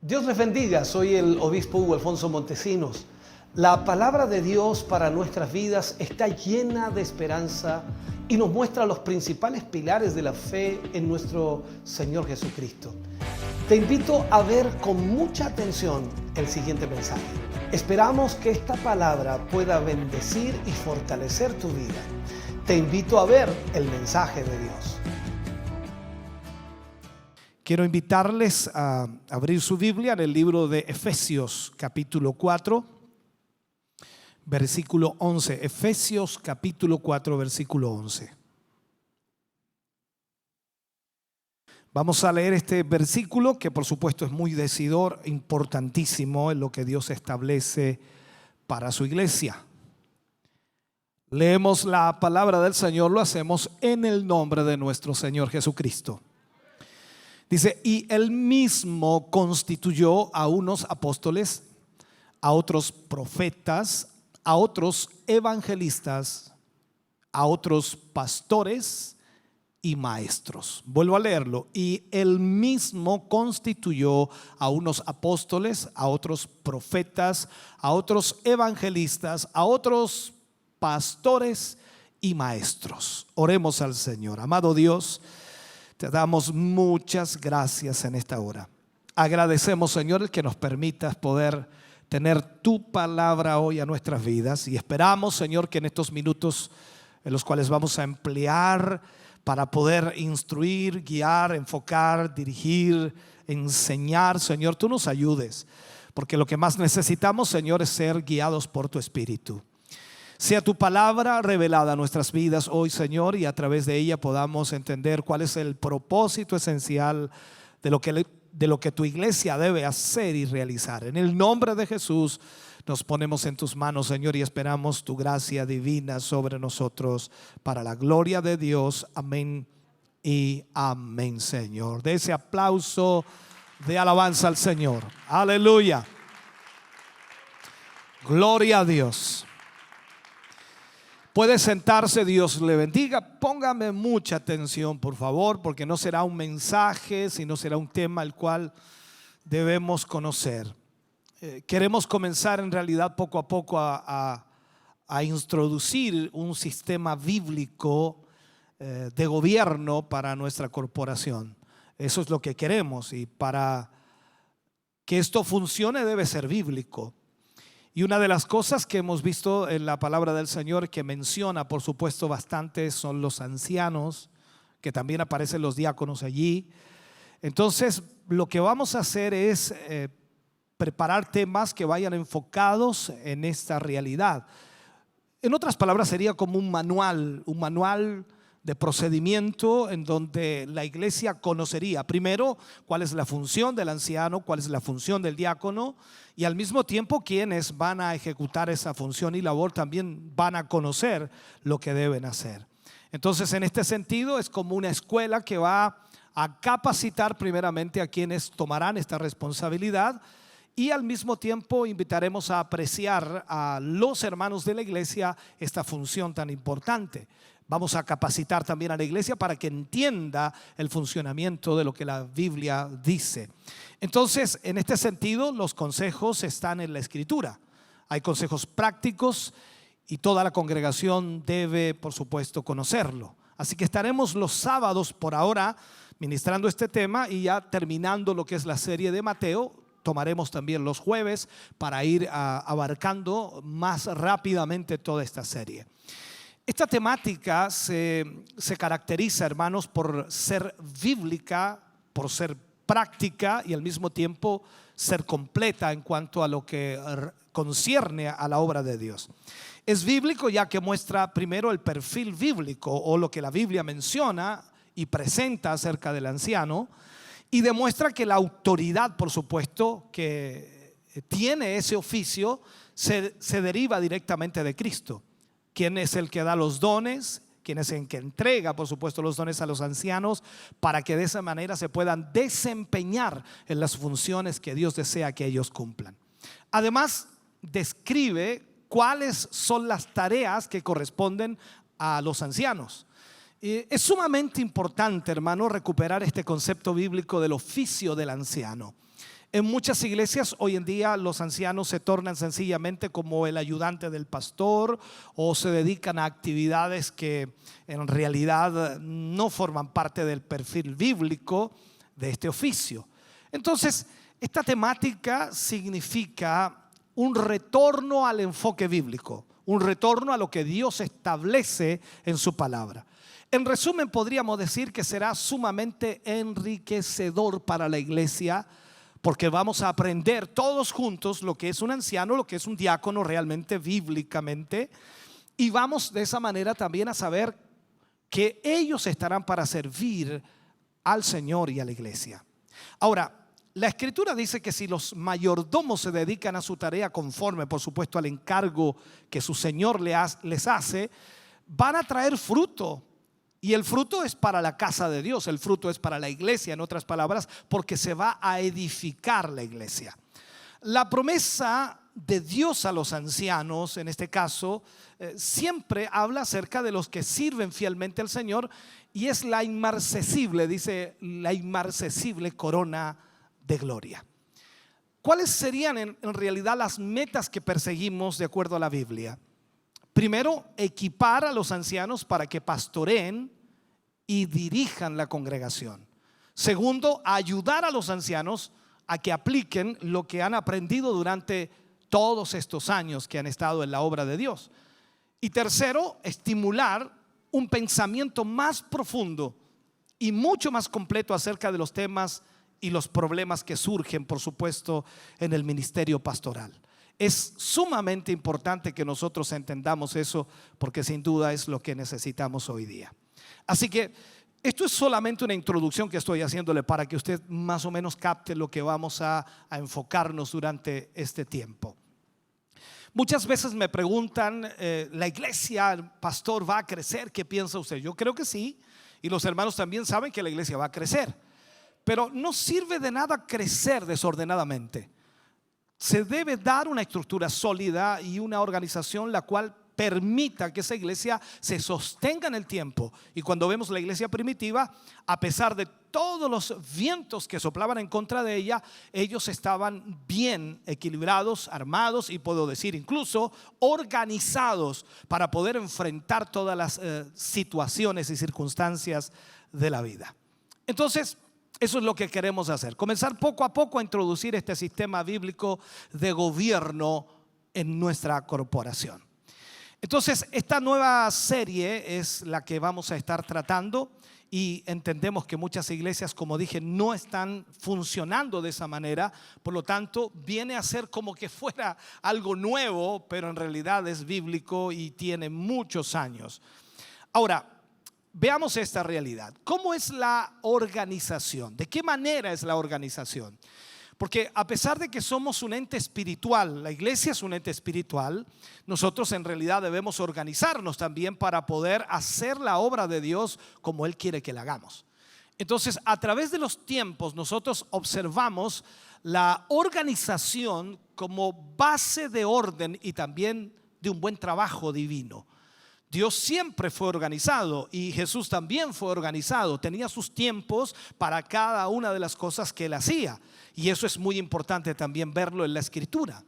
Dios les bendiga, soy el obispo Hugo Alfonso Montesinos. La palabra de Dios para nuestras vidas está llena de esperanza y nos muestra los principales pilares de la fe en nuestro Señor Jesucristo. Te invito a ver con mucha atención el siguiente mensaje. Esperamos que esta palabra pueda bendecir y fortalecer tu vida. Te invito a ver el mensaje de Dios. Quiero invitarles a abrir su Biblia en el libro de Efesios, capítulo 4, versículo 11. Efesios, capítulo 4, versículo 11. Vamos a leer este versículo que por supuesto es muy decidor, importantísimo en lo que Dios establece para su iglesia. Leemos la palabra del Señor, lo hacemos en el nombre de nuestro Señor Jesucristo. Dice, y él mismo constituyó a unos apóstoles, a otros profetas, a otros evangelistas, a otros pastores y maestros. Vuelvo a leerlo. Y él mismo constituyó a unos apóstoles, a otros profetas, a otros evangelistas, a otros pastores y maestros. Oremos al Señor. Amado Dios, te damos muchas gracias en esta hora. Agradecemos, Señor, que nos permitas poder tener tu palabra hoy a nuestras vidas y esperamos, Señor, que en estos minutos en los cuales vamos a emplear para poder instruir, guiar, enfocar, dirigir, enseñar, Señor, tú nos ayudes, porque lo que más necesitamos, Señor, es ser guiados por tu Espíritu. Sea tu palabra revelada a nuestras vidas hoy, Señor, y a través de ella podamos entender cuál es el propósito esencial de lo que tu iglesia debe hacer y realizar. En el nombre de Jesús nos ponemos en tus manos, Señor, y esperamos tu gracia divina sobre nosotros para la gloria de Dios. Amén y amén, Señor. De ese aplauso de alabanza al Señor. Aleluya. Gloria a Dios. Puede sentarse, Dios le bendiga. Póngame mucha atención, por favor, porque no será un mensaje, sino será un tema el cual debemos conocer. Queremos comenzar en realidad poco a poco a introducir un sistema bíblico de gobierno para nuestra corporación. Eso es lo que queremos, y para que esto funcione debe ser bíblico. Y una de las cosas que hemos visto en la palabra del Señor que menciona, por supuesto, bastante son los ancianos, que también aparecen los diáconos allí. Entonces, lo que vamos a hacer es preparar temas que vayan enfocados en esta realidad. En otras palabras, sería como un manual de procedimiento en donde la iglesia conocería primero cuál es la función del anciano, cuál es la función del diácono, y al mismo tiempo quienes van a ejecutar esa función y labor también van a conocer lo que deben hacer. Entonces, en este sentido es como una escuela que va a capacitar primeramente a quienes tomarán esta responsabilidad, y al mismo tiempo invitaremos a apreciar a los hermanos de la iglesia esta función tan importante. Vamos a capacitar también a la iglesia para que entienda el funcionamiento de lo que la Biblia dice. Entonces, en este sentido, los consejos están en la Escritura. Hay consejos prácticos y toda la congregación debe, por supuesto, conocerlo. Así que estaremos los sábados por ahora ministrando este tema, y ya terminando lo que es la serie de Mateo, tomaremos también los jueves para ir abarcando más rápidamente toda esta serie. Esta temática se caracteriza, hermanos, por ser bíblica, por ser práctica y al mismo tiempo ser completa en cuanto a lo que concierne a la obra de Dios. Es bíblico ya que muestra primero el perfil bíblico o lo que la Biblia menciona y presenta acerca del anciano, y demuestra que la autoridad, por supuesto, que tiene ese oficio se deriva directamente de Cristo, quien es el que da los dones, quien es el que entrega, por supuesto, los dones a los ancianos para que de esa manera se puedan desempeñar en las funciones que Dios desea que ellos cumplan. Además, describe cuáles son las tareas que corresponden a los ancianos. Es sumamente importante, hermano, recuperar este concepto bíblico del oficio del anciano. En muchas iglesias hoy en día los ancianos se tornan sencillamente como el ayudante del pastor o se dedican a actividades que en realidad no forman parte del perfil bíblico de este oficio. Entonces, esta temática significa un retorno al enfoque bíblico, un retorno a lo que Dios establece en su palabra. En resumen, podríamos decir que será sumamente enriquecedor para la iglesia, porque vamos a aprender todos juntos lo que es un anciano, lo que es un diácono realmente bíblicamente, y vamos de esa manera también a saber que ellos estarán para servir al Señor y a la iglesia. Ahora, la Escritura dice que si los mayordomos se dedican a su tarea conforme, por supuesto, al encargo que su Señor les hace, van a traer fruto. Y el fruto es para la casa de Dios, el fruto es para la iglesia, en otras palabras, porque se va a edificar la iglesia. La promesa de Dios a los ancianos, en este caso, siempre habla acerca de los que sirven fielmente al Señor, y es la inmarcesible, dice, la inmarcesible corona de gloria. ¿Cuáles serían en realidad las metas que perseguimos de acuerdo a la Biblia? Primero, equipar a los ancianos para que pastoreen y dirijan la congregación. Segundo, ayudar a los ancianos a que apliquen lo que han aprendido durante todos estos años que han estado en la obra de Dios. Y tercero, estimular un pensamiento más profundo y mucho más completo acerca de los temas y los problemas que surgen, por supuesto, en el ministerio pastoral. Es sumamente importante que nosotros entendamos eso, porque sin duda es lo que necesitamos hoy día. Así que esto es solamente una introducción que estoy haciéndole para que usted más o menos capte lo que vamos a enfocarnos durante este tiempo. Muchas veces me preguntan, ¿la iglesia, el pastor, va a crecer? ¿Qué piensa usted? Yo creo que sí, y los hermanos también saben que la iglesia va a crecer, pero no sirve de nada crecer desordenadamente. Se debe dar una estructura sólida y una organización la cual permita que esa iglesia se sostenga en el tiempo. Y cuando vemos la iglesia primitiva, a pesar de todos los vientos que soplaban en contra de ella, ellos estaban bien equilibrados, armados y puedo decir incluso organizados para poder enfrentar todas las situaciones y circunstancias de la vida. Entonces, eso es lo que queremos hacer, comenzar poco a poco a introducir este sistema bíblico de gobierno en nuestra corporación. Entonces, esta nueva serie es la que vamos a estar tratando y entendemos que muchas iglesias, como dije, no están funcionando de esa manera. Por lo tanto, viene a ser como que fuera algo nuevo, pero en realidad es bíblico y tiene muchos años. Ahora, veamos esta realidad. ¿Cómo es la organización? ¿De qué manera es la organización? Porque a pesar de que somos un ente espiritual, la iglesia es un ente espiritual, nosotros en realidad debemos organizarnos también para poder hacer la obra de Dios como Él quiere que la hagamos. Entonces, a través de los tiempos nosotros observamos la organización como base de orden y también de un buen trabajo divino. Dios siempre fue organizado y Jesús también fue organizado. Tenía sus tiempos para cada una de las cosas que Él hacía. Y eso es muy importante también verlo en la Escritura.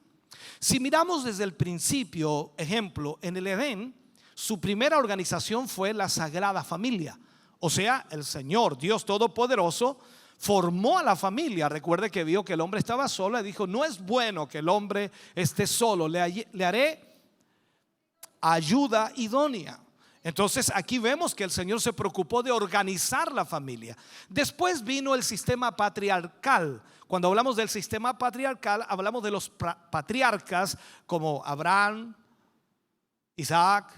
Si miramos desde el principio, ejemplo, en el Edén, su primera organización fue la Sagrada Familia. O sea, el Señor, Dios Todopoderoso, formó a la familia. Recuerde que vio que el hombre estaba solo y dijo, no es bueno que el hombre esté solo, le haré ayuda idónea. Entonces aquí vemos que el Señor se preocupó de organizar la familia. Después vino el sistema patriarcal. Cuando hablamos del sistema patriarcal, hablamos de los patriarcas como Abraham, Isaac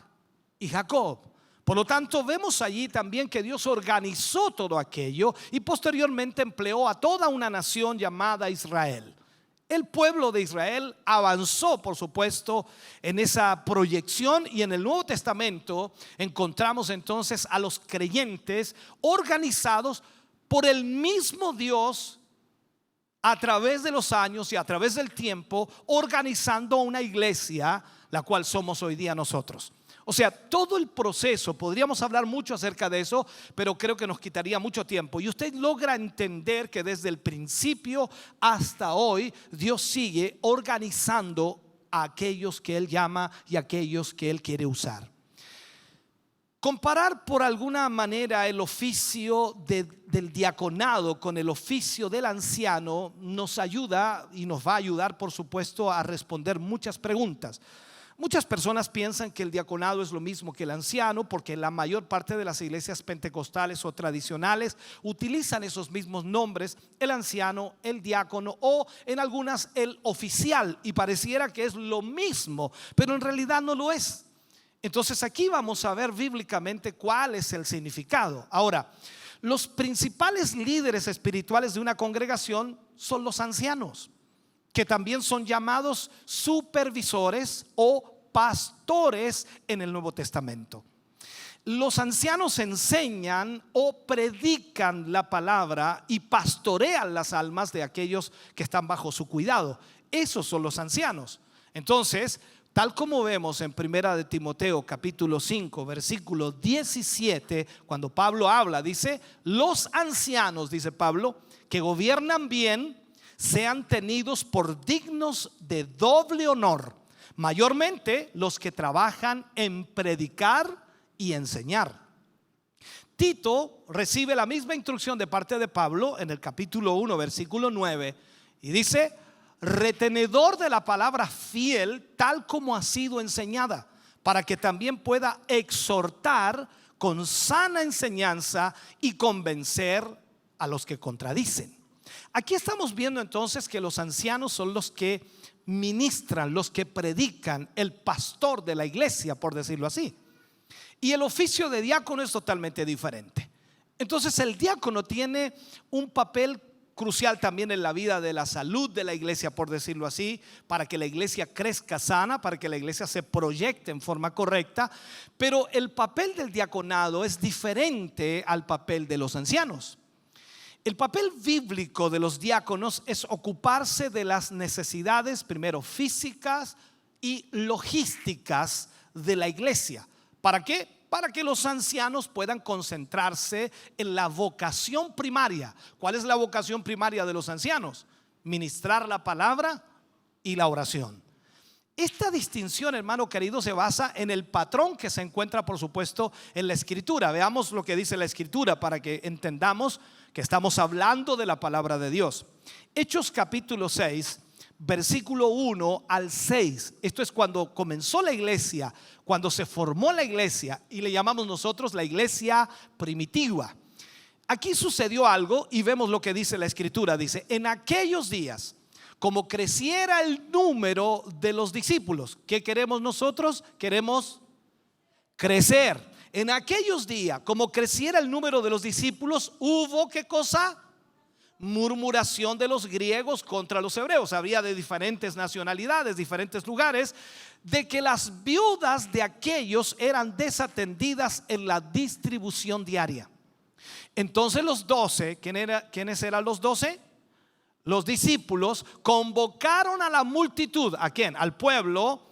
y Jacob. Por lo tanto, vemos allí también que Dios organizó todo aquello y posteriormente empleó a toda una nación llamada Israel. El pueblo de Israel avanzó, por supuesto, en esa proyección y en el Nuevo Testamento encontramos entonces a los creyentes organizados por el mismo Dios a través de los años y a través del tiempo, organizando una iglesia, la cual somos hoy día nosotros. O sea, todo el proceso, podríamos hablar mucho acerca de eso, pero creo que nos quitaría mucho tiempo. Y usted logra entender que desde el principio hasta hoy, Dios sigue organizando a aquellos que Él llama y a aquellos que Él quiere usar. Comparar por alguna manera el oficio del diaconado con el oficio del anciano nos ayuda y nos va a ayudar, por supuesto, a responder muchas preguntas. Muchas personas piensan que el diaconado es lo mismo que el anciano porque la mayor parte de las iglesias pentecostales o tradicionales utilizan esos mismos nombres, el anciano, el diácono o en algunas el oficial, y pareciera que es lo mismo, pero en realidad no lo es. Entonces aquí vamos a ver bíblicamente cuál es el significado. Ahora, los principales líderes espirituales de una congregación son los ancianos, que también son llamados supervisores o pastores en el Nuevo Testamento. Los ancianos enseñan o predican la palabra y pastorean las almas de aquellos que están bajo su cuidado. Esos son los ancianos. Entonces, tal como vemos en Primera de Timoteo capítulo 5 versículo 17, cuando Pablo habla, dice: los ancianos, dice Pablo, que gobiernan bien, sean tenidos por dignos de doble honor, mayormente los que trabajan en predicar y enseñar. Tito recibe la misma instrucción de parte de Pablo en el capítulo 1 versículo 9 y dice: retenedor de la palabra fiel tal como ha sido enseñada, para que también pueda exhortar con sana enseñanza y convencer a los que contradicen. Aquí estamos viendo entonces que los ancianos son los que ministran, los que predican, el pastor de la iglesia, por decirlo así. Y el oficio de diácono es totalmente diferente. Entonces el diácono tiene un papel crucial también en la vida de la salud de la iglesia, por decirlo así, para que la iglesia crezca sana, para que la iglesia se proyecte en forma correcta. Pero el papel del diaconado es diferente al papel de los ancianos. El papel bíblico de los diáconos es ocuparse de las necesidades, primero físicas y logísticas de la iglesia. ¿Para qué? Para que los ancianos puedan concentrarse en la vocación primaria. ¿Cuál es la vocación primaria de los ancianos? Ministrar la palabra y la oración. Esta distinción, hermano querido, se basa en el patrón que se encuentra, por supuesto, en la Escritura. Veamos lo que dice la Escritura para que entendamos que estamos hablando de la palabra de Dios. Hechos capítulo 6, versículo 1 al 6. Esto es cuando comenzó la iglesia, cuando se formó la iglesia, y le llamamos nosotros la iglesia primitiva. Aquí sucedió algo y vemos lo que dice la Escritura. Dice: en aquellos días, como creciera el número de los discípulos. ¿Qué queremos nosotros? Queremos crecer. En aquellos días, como creciera el número de los discípulos, hubo ¿qué cosa? Murmuración de los griegos contra los hebreos. Había de diferentes nacionalidades, diferentes lugares, de que las viudas de aquellos eran desatendidas en la distribución diaria. Entonces los 12, ¿quiénes eran los 12? Los discípulos convocaron a la multitud. ¿A quién? Al pueblo.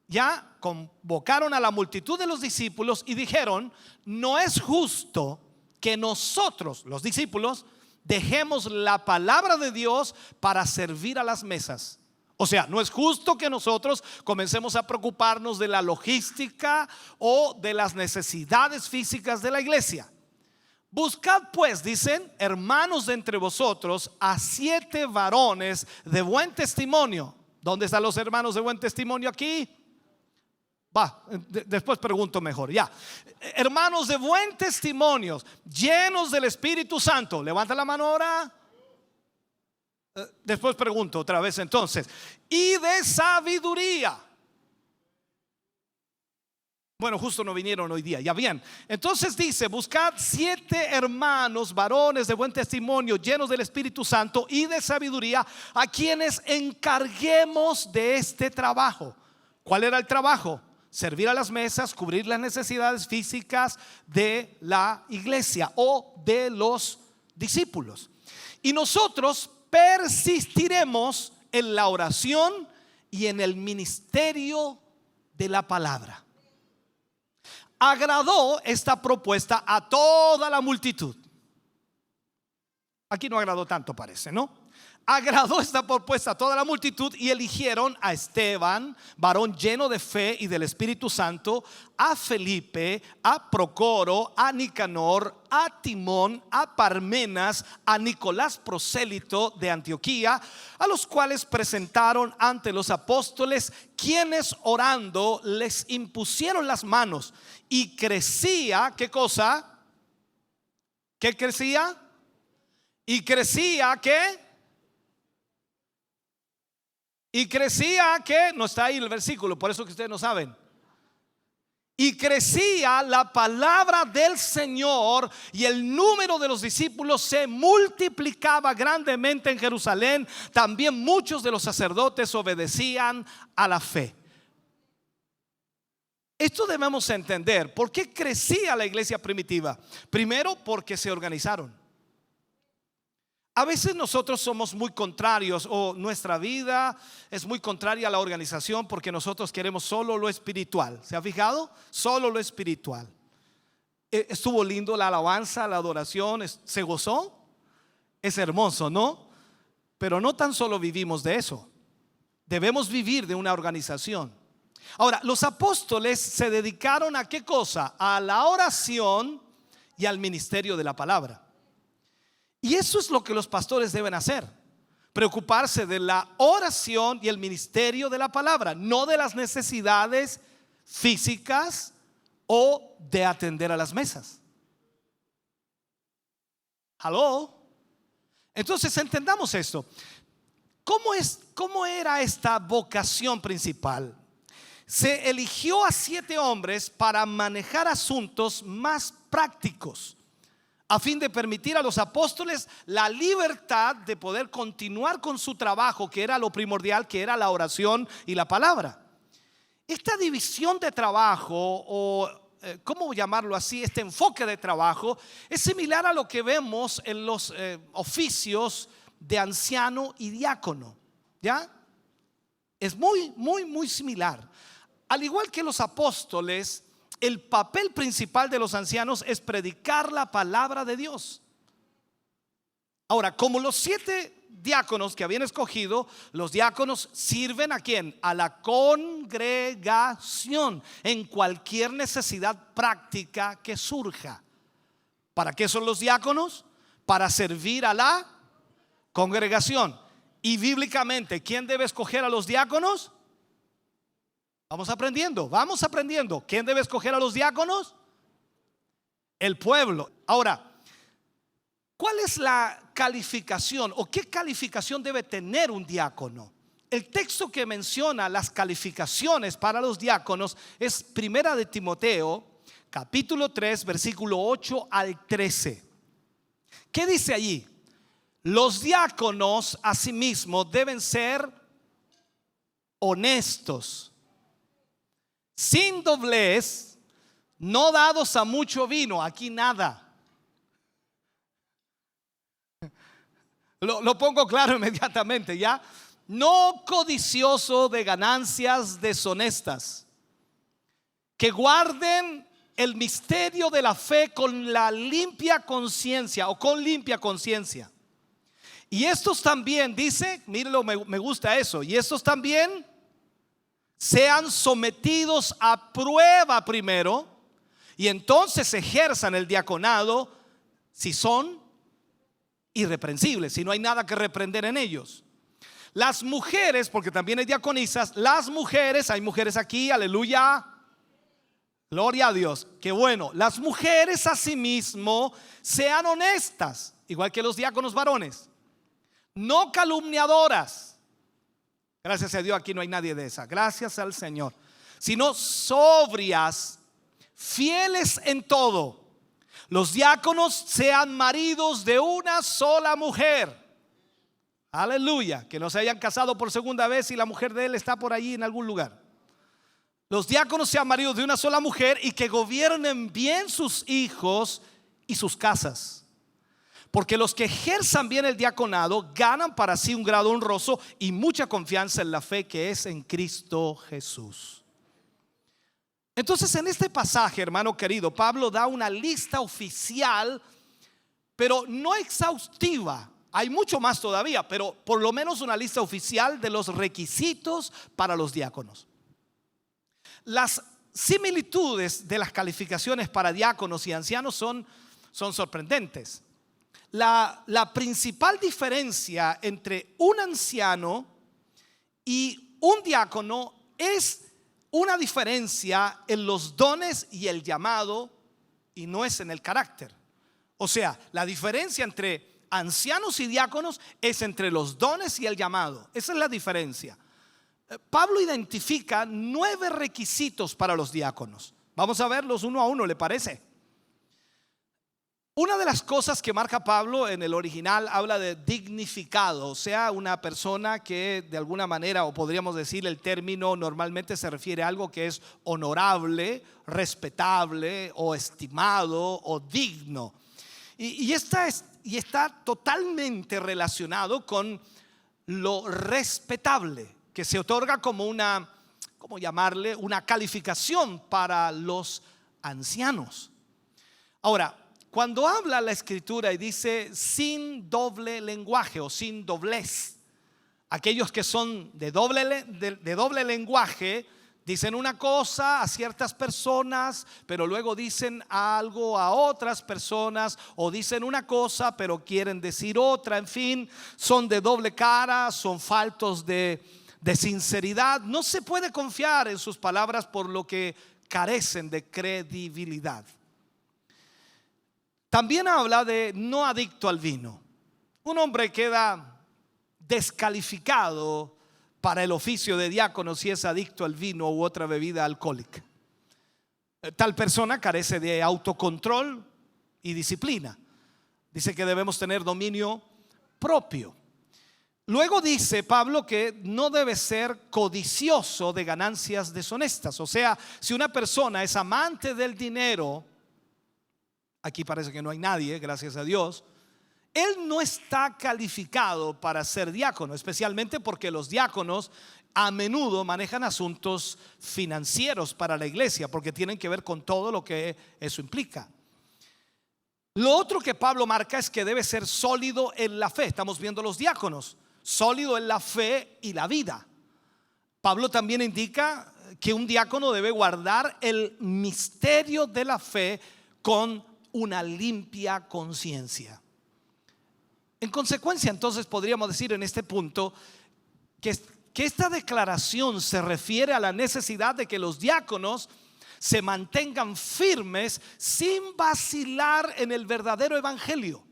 Ya convocaron a la multitud de los discípulos y dijeron: no es justo que nosotros, los discípulos, dejemos la palabra de Dios para servir a las mesas. O sea, no es justo que nosotros comencemos a preocuparnos de la logística o de las necesidades físicas de la iglesia. Buscad pues, dicen, hermanos de entre vosotros, a 7 varones de buen testimonio. ¿Dónde están los hermanos de buen testimonio aquí? Después pregunto mejor. Ya, hermanos de buen testimonio, llenos del Espíritu Santo. Levanta la mano ahora. Después pregunto otra vez entonces. Y de sabiduría. Bueno, justo no vinieron hoy día, ya bien. Entonces dice: buscad 7 hermanos, varones de buen testimonio, llenos del Espíritu Santo y de sabiduría, a quienes encarguemos de este trabajo. ¿Cuál era el trabajo? Servir a las mesas, cubrir las necesidades físicas de la iglesia o de los discípulos. Y nosotros persistiremos en la oración y en el ministerio de la palabra. agradó esta propuesta a toda la multitud. Aquí no agradó tanto, parece, ¿no? Agradó esta propuesta a toda la multitud y eligieron a Esteban, varón lleno de fe y del Espíritu Santo, a Felipe, a Procoro, a Nicanor, a Timón, a Parmenas, a Nicolás prosélito de Antioquía, a los cuales presentaron ante los apóstoles, quienes orando les impusieron las manos, y crecía, ¿qué cosa? ¿Qué crecía? Y crecía, ¿qué? Y crecía, que no está ahí el versículo, por eso que ustedes no saben. Y crecía la palabra del Señor, y el número de los discípulos se multiplicaba grandemente en Jerusalén. También muchos de los sacerdotes obedecían a la fe. Esto debemos entender. ¿Por qué crecía la iglesia primitiva? Primero, porque se organizaron. A veces nosotros somos muy contrarios, o nuestra vida es muy contraria a la organización, porque nosotros queremos solo lo espiritual. ¿Se ha fijado? Solo lo espiritual. Estuvo lindo la alabanza, la adoración, ¿se gozó? Es hermoso, ¿no? Pero no tan solo vivimos de eso. Debemos vivir de una organización. Ahora, los apóstoles se dedicaron ¿a qué cosa? A la oración y al ministerio de la palabra. Y eso es lo que los pastores deben hacer: preocuparse de la oración y el ministerio de la palabra, no de las necesidades físicas o de atender a las mesas. ¿Aló? Entonces entendamos esto. ¿Cómo era esta vocación principal? Se eligió a 7 hombres para manejar asuntos más prácticos, a fin de permitir a los apóstoles la libertad de poder continuar con su trabajo, que era lo primordial, que era la oración y la palabra. Esta división de trabajo, o ¿cómo llamarlo así? Este enfoque de trabajo es similar a lo que vemos en los oficios de anciano y diácono. ¿Ya? Es muy similar. Al igual que los apóstoles, el papel principal de los ancianos es predicar la palabra de Dios. Ahora, como los 7 diáconos que habían escogido, los diáconos sirven ¿a quién? A la congregación en cualquier necesidad práctica que surja. ¿Para qué son los diáconos? Para servir a la congregación. Y bíblicamente, ¿quién debe escoger a los diáconos? Vamos aprendiendo. ¿Quién debe escoger a los diáconos? El pueblo. Ahora, ¿cuál es la calificación o qué calificación debe tener un diácono? El texto que menciona las calificaciones para los diáconos es Primera de Timoteo, capítulo 3, versículo 8 al 13. ¿Qué dice allí? Los diáconos asimismo deben ser honestos, sin doblez, no dados a mucho vino. Aquí nada. Lo pongo claro inmediatamente, ¿ya? No codicioso de ganancias deshonestas, que guarden el misterio de la fe con la limpia conciencia, o con limpia conciencia. Y estos también, dice, mírenlo, me gusta eso. Y estos también sean sometidos a prueba primero, y entonces ejerzan el diaconado si son irreprensibles, si no hay nada que reprender en ellos. Las mujeres, porque también hay diaconisas, las mujeres, hay mujeres aquí, aleluya, gloria a Dios, qué bueno. Las mujeres asimismo sean honestas, igual que los diáconos varones, no calumniadoras. Gracias a Dios, aquí no hay nadie de esa. Gracias al Señor. Sino sobrias, fieles en todo. Los diáconos sean maridos de una sola mujer. Aleluya. Que no se hayan casado por segunda vez y la mujer de él está por allí en algún lugar. Los diáconos sean maridos de una sola mujer y que gobiernen bien sus hijos y sus casas. Porque los que ejerzan bien el diaconado ganan para sí un grado honroso y mucha confianza en la fe que es en Cristo Jesús. Entonces, en este pasaje, hermano querido, Pablo da una lista oficial, pero no exhaustiva. Hay mucho más todavía, pero por lo menos una lista oficial de los requisitos para los diáconos. Las similitudes de las calificaciones para diáconos y ancianos son sorprendentes. La principal diferencia entre un anciano y un diácono es una diferencia en los dones y el llamado, y no es en el carácter. O sea, la diferencia entre ancianos y diáconos es entre los dones y el llamado. Esa es la diferencia. Pablo identifica 9 requisitos para los diáconos. Vamos a verlos uno a uno, ¿le parece? Una de las cosas que marca Pablo en el original habla de dignificado, o sea, una persona que de alguna manera, o podríamos decir el término normalmente se refiere a algo que es honorable, respetable o estimado o digno. Y está totalmente relacionado con lo respetable, que se otorga como una, ¿cómo llamarle? Una calificación para los ancianos. Ahora, cuando habla la escritura y dice sin doble lenguaje o sin doblez, aquellos que son de doble lenguaje dicen una cosa a ciertas personas, pero luego dicen algo a otras personas, o dicen una cosa pero quieren decir otra. En fin, son de doble cara, son faltos de sinceridad. No se puede confiar en sus palabras, por lo que carecen de credibilidad. También habla de no adicto al vino. Un hombre queda descalificado para el oficio de diácono si es adicto al vino u otra bebida alcohólica. Tal persona carece de autocontrol y disciplina. Dice que debemos tener dominio propio. Luego dice Pablo que no debe ser codicioso de ganancias deshonestas. O sea, si una persona es amante del dinero, aquí parece que no hay nadie, gracias a Dios, él no está calificado para ser diácono, especialmente porque los diáconos a menudo manejan asuntos financieros para la iglesia, porque tienen que ver con todo lo que eso implica. Lo otro que Pablo marca es que debe ser sólido en la fe. Estamos viendo los diáconos, sólido en la fe y la vida. Pablo también indica que un diácono debe guardar el misterio de la fe con una limpia conciencia. En consecuencia, entonces podríamos decir en este punto que esta declaración se refiere a la necesidad de que los diáconos se mantengan firmes sin vacilar en el verdadero evangelio.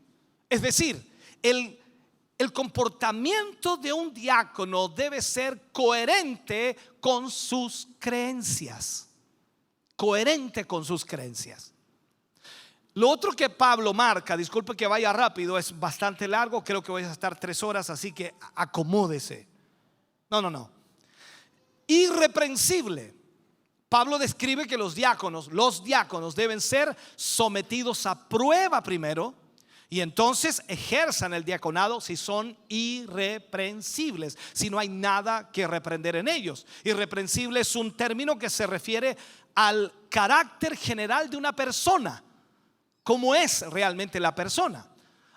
Es decir, el comportamiento de un diácono debe ser coherente con sus creencias. Coherente con sus creencias. Lo otro que Pablo marca, disculpe que vaya rápido, es bastante largo, creo que voy a estar 3 horas, así que acomódese. No. Irreprensible. Pablo describe que los diáconos deben ser sometidos a prueba primero, y entonces ejerzan el diaconado si son irreprensibles, si no hay nada que reprender en ellos. Irreprensible es un término que se refiere al carácter general de una persona, cómo es realmente la persona.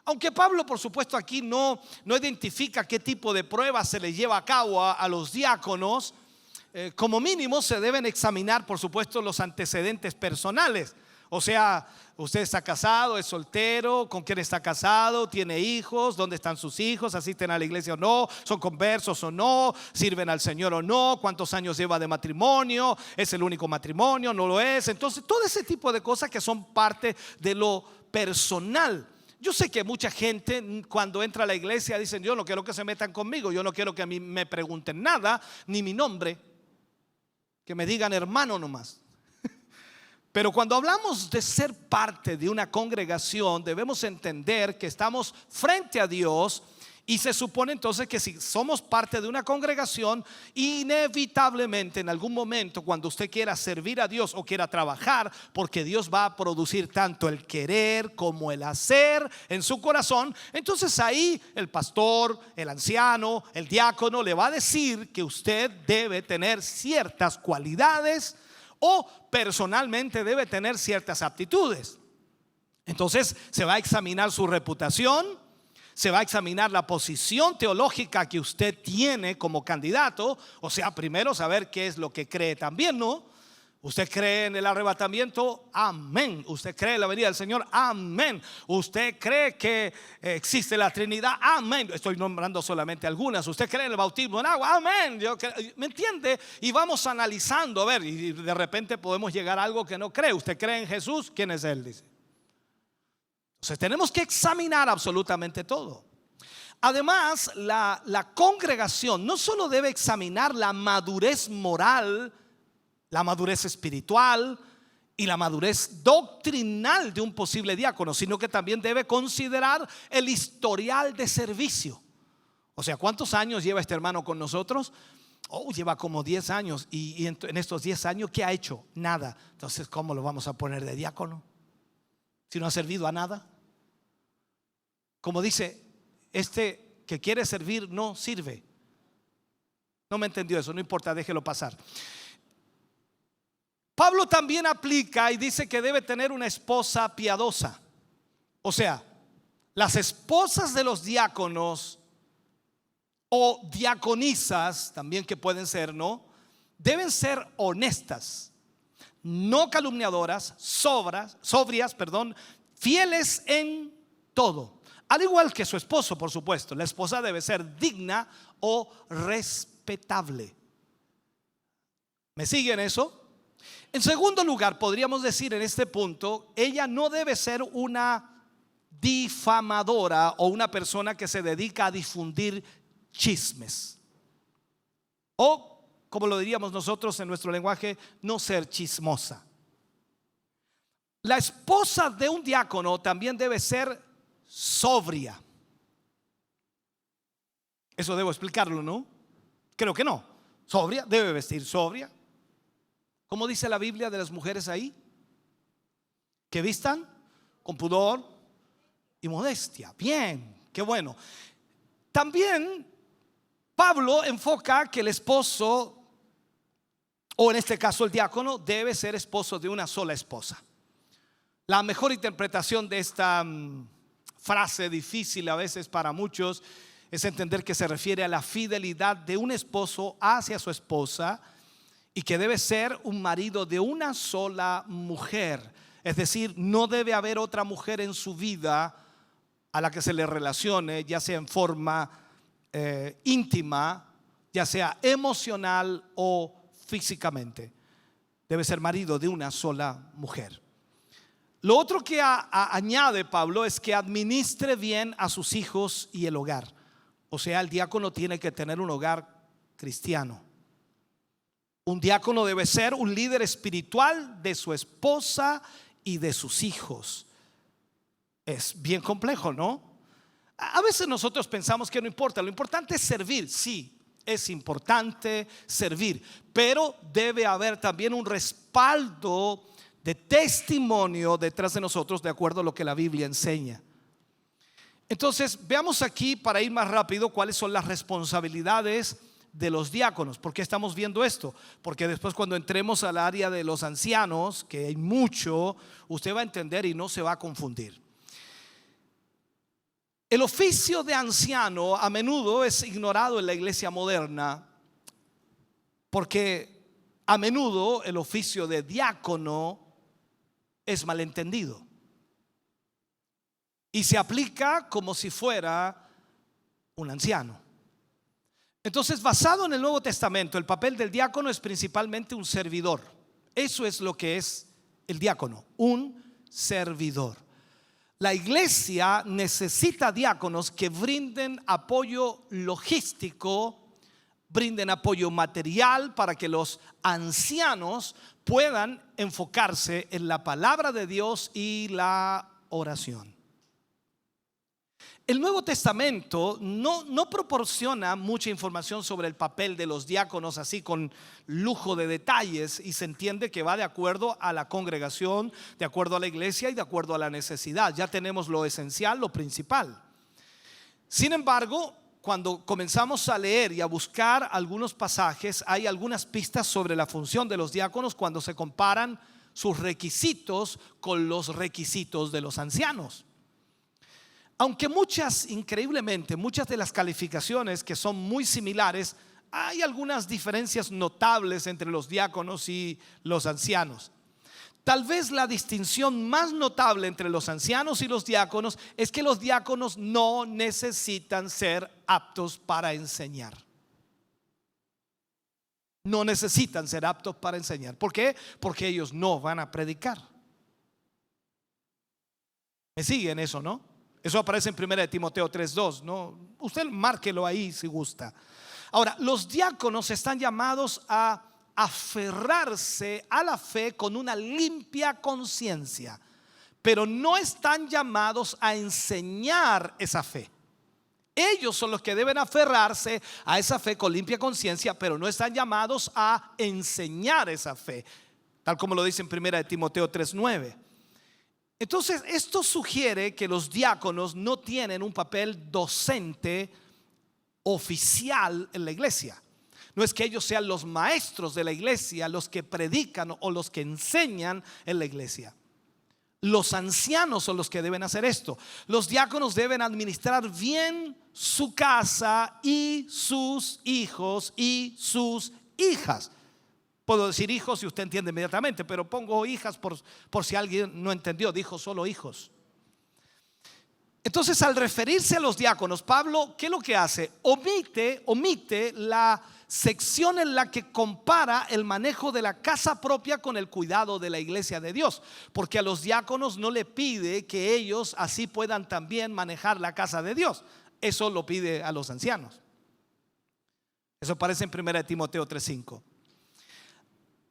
Aunque Pablo, por supuesto, aquí no identifica qué tipo de pruebas se le lleva a cabo a los diáconos. Como mínimo se deben examinar, por supuesto, los antecedentes personales. O sea, usted está casado, es soltero, con quién está casado, tiene hijos, dónde están sus hijos, asisten a la iglesia o no, son conversos o no, sirven al Señor o no, cuántos años lleva de matrimonio, es el único matrimonio, no lo es. Entonces, todo ese tipo de cosas que son parte de lo personal. Yo sé que mucha gente cuando entra a la iglesia dicen: yo no quiero que se metan conmigo, yo no quiero que a mí me pregunten nada, ni mi nombre, que me digan hermano nomás. Pero cuando hablamos de ser parte de una congregación, debemos entender que estamos frente a Dios, y se supone entonces que si somos parte de una congregación, inevitablemente en algún momento, cuando usted quiera servir a Dios o quiera trabajar, porque Dios va a producir tanto el querer como el hacer en su corazón, entonces ahí el pastor, el anciano, el diácono le va a decir que usted debe tener ciertas cualidades o personalmente debe tener ciertas aptitudes. Entonces se va a examinar su reputación, se va a examinar la posición teológica que usted tiene como candidato. O sea, primero saber qué es lo que cree también, ¿no? ¿Usted cree en el arrebatamiento? Amén. ¿Usted cree en la venida del Señor? Amén. ¿Usted cree que existe la Trinidad? Amén. Estoy nombrando solamente algunas. ¿Usted cree en el bautismo en agua? Amén. ¿Me entiende? Y vamos analizando, a ver, y de repente podemos llegar a algo que no cree. ¿Usted cree en Jesús? ¿Quién es Él? Dice. Entonces tenemos que examinar absolutamente todo. Además, la congregación no solo debe examinar la madurez moral, la madurez espiritual y la madurez doctrinal de un posible diácono, sino que también debe considerar el historial de servicio. O sea, ¿cuántos años lleva este hermano con nosotros? Lleva como 10 años. Y en estos 10 años, ¿qué ha hecho? Nada. Entonces, ¿cómo lo vamos a poner de diácono si no ha servido a nada? Como dice, este que quiere servir no sirve. No me entendió eso, no importa, déjelo pasar. Pablo también aplica y dice que debe tener una esposa piadosa. O sea, las esposas de los diáconos o diaconisas, también que pueden ser, ¿no? Deben ser honestas, no calumniadoras, sobrias, fieles en todo. Al igual que su esposo, por supuesto. La esposa debe ser digna o respetable. ¿Me siguen eso? En segundo lugar, podríamos decir en este punto, ella no debe ser una difamadora o una persona que se dedica a difundir chismes. O, como lo diríamos nosotros en nuestro lenguaje, no ser chismosa. La esposa de un diácono también debe ser sobria. Eso debo explicarlo, ¿no? Creo que no. Sobria, debe vestir sobria. ¿Cómo dice la Biblia de las mujeres ahí? Que vistan con pudor y modestia. Bien, qué bueno. También Pablo enfoca que el esposo, o en este caso el diácono, debe ser esposo de una sola esposa. La mejor interpretación de esta frase difícil a veces para muchos es entender que se refiere a la fidelidad de un esposo hacia su esposa y que debe ser un marido de una sola mujer. Es decir, no debe haber otra mujer en su vida a la que se le relacione, ya sea en forma íntima, ya sea emocional o físicamente. Debe ser marido de una sola mujer. Lo otro que añade Pablo es que administre bien a sus hijos y el hogar. O sea, el diácono tiene que tener un hogar cristiano. Un diácono debe ser un líder espiritual de su esposa y de sus hijos. Es bien complejo, ¿no? A veces nosotros pensamos que no importa, lo importante es servir. Sí, es importante servir, pero debe haber también un respaldo de testimonio detrás de nosotros, de acuerdo a lo que la Biblia enseña. Entonces, veamos aquí, para ir más rápido, cuáles son las responsabilidades de los diáconos. ¿Por qué estamos viendo esto? Porque después, cuando entremos al área de los ancianos, que hay mucho, usted va a entender y no se va a confundir. El oficio de anciano a menudo es ignorado en la iglesia moderna, porque a menudo el oficio de diácono es malentendido y se aplica como si fuera un anciano. Entonces, basado en el Nuevo Testamento, el papel del diácono es principalmente un servidor. Eso es lo que es el diácono, un servidor. La iglesia necesita diáconos que brinden apoyo logístico, brinden apoyo material para que los ancianos puedan enfocarse en la palabra de Dios y la oración. El Nuevo Testamento no proporciona mucha información sobre el papel de los diáconos así con lujo de detalles, y se entiende que va de acuerdo a la congregación, de acuerdo a la iglesia y de acuerdo a la necesidad. Ya tenemos lo esencial, lo principal. Sin embargo, cuando comenzamos a leer y a buscar algunos pasajes, hay algunas pistas sobre la función de los diáconos cuando se comparan sus requisitos con los requisitos de los ancianos. Aunque increíblemente, muchas de las calificaciones que son muy similares, hay algunas diferencias notables entre los diáconos y los ancianos. Tal vez la distinción más notable entre los ancianos y los diáconos es que los diáconos no necesitan ser aptos para enseñar. No necesitan ser aptos para enseñar. ¿Por qué? Porque ellos no van a predicar. ¿Me siguen eso, no? Eso aparece en 1 Timoteo 3:2, ¿no? Usted márquelo ahí si gusta. Ahora, los diáconos están llamados a aferrarse a la fe con una limpia conciencia, pero no están llamados a enseñar esa fe. Ellos son los que deben aferrarse a esa fe con limpia conciencia, pero no están llamados a enseñar esa fe, tal como lo dice en 1 Timoteo 3:9. Entonces, esto sugiere que los diáconos no tienen un papel docente oficial en la iglesia. No es que ellos sean los maestros de la iglesia, los que predican o los que enseñan en la iglesia. Los ancianos son los que deben hacer esto. Los diáconos deben administrar bien su casa y sus hijos y sus hijas. Puedo decir hijos si usted entiende inmediatamente, pero pongo hijas por si alguien no entendió. Dijo solo hijos. Entonces, al referirse a los diáconos, Pablo, ¿qué es lo que hace? Omite la sección en la que compara el manejo de la casa propia con el cuidado de la iglesia de Dios, porque a los diáconos no le pide que ellos así puedan también manejar la casa de Dios. Eso lo pide a los ancianos. Eso aparece en 1 Timoteo 3:5.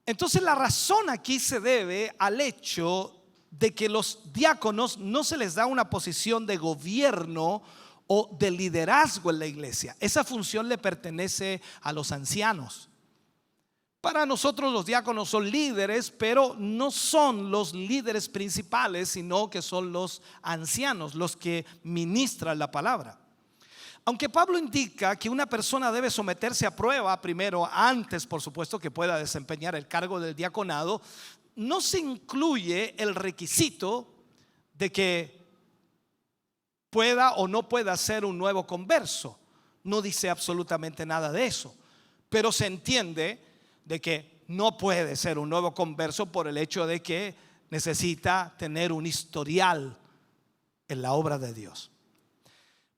Entonces, la razón aquí se debe al hecho de que los diáconos no se les da una posición de gobierno o de liderazgo en la iglesia. Esa función le pertenece a los ancianos. Para nosotros los diáconos son líderes, pero no son los líderes principales, sino que son los ancianos, los que ministran la palabra. Aunque Pablo indica que una persona debe someterse a prueba primero, antes por supuesto que pueda desempeñar el cargo del diaconado, no se incluye el requisito de que pueda o no pueda ser un nuevo converso. No dice absolutamente nada de eso, pero se entiende de que no puede ser un nuevo converso por el hecho de que necesita tener un historial en la obra de Dios.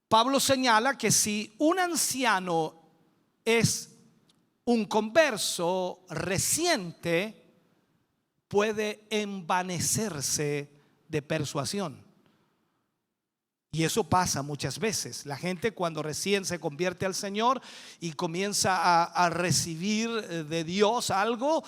Pablo señala que si un anciano es un converso reciente, puede envanecerse de persuasión. Y eso pasa muchas veces. La gente cuando recién se convierte al Señor y comienza a recibir de Dios algo,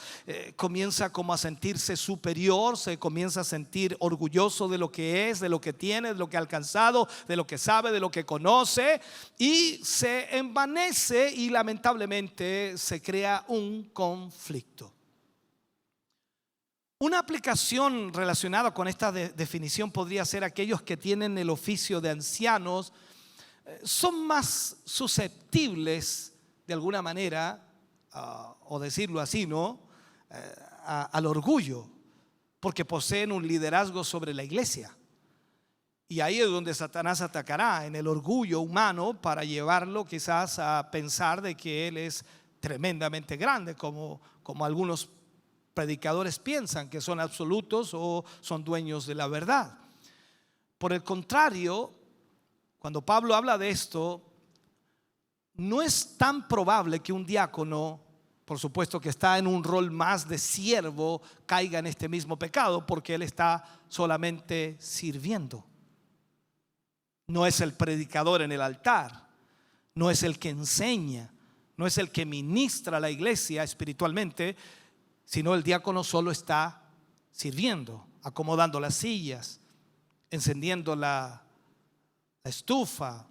comienza como a sentirse superior, se comienza a sentir orgulloso de lo que es, de lo que tiene, de lo que ha alcanzado, de lo que sabe, de lo que conoce, y se envanece y lamentablemente se crea un conflicto. Una aplicación relacionada con esta definición podría ser aquellos que tienen el oficio de ancianos son más susceptibles de alguna manera, o decirlo así, ¿no? Al orgullo, porque poseen un liderazgo sobre la iglesia. Y ahí es donde Satanás atacará, en el orgullo humano, para llevarlo quizás a pensar de que él es tremendamente grande, como algunos predicadores piensan que son absolutos o son dueños de la verdad. Por el contrario, cuando Pablo habla de esto, no es tan probable que un diácono, por supuesto que está en un rol más de siervo, caiga en este mismo pecado, porque él está solamente sirviendo. No es el predicador en el altar, no es el que enseña, no es el que ministra a la iglesia espiritualmente, sino el diácono solo está sirviendo, acomodando las sillas, encendiendo la estufa,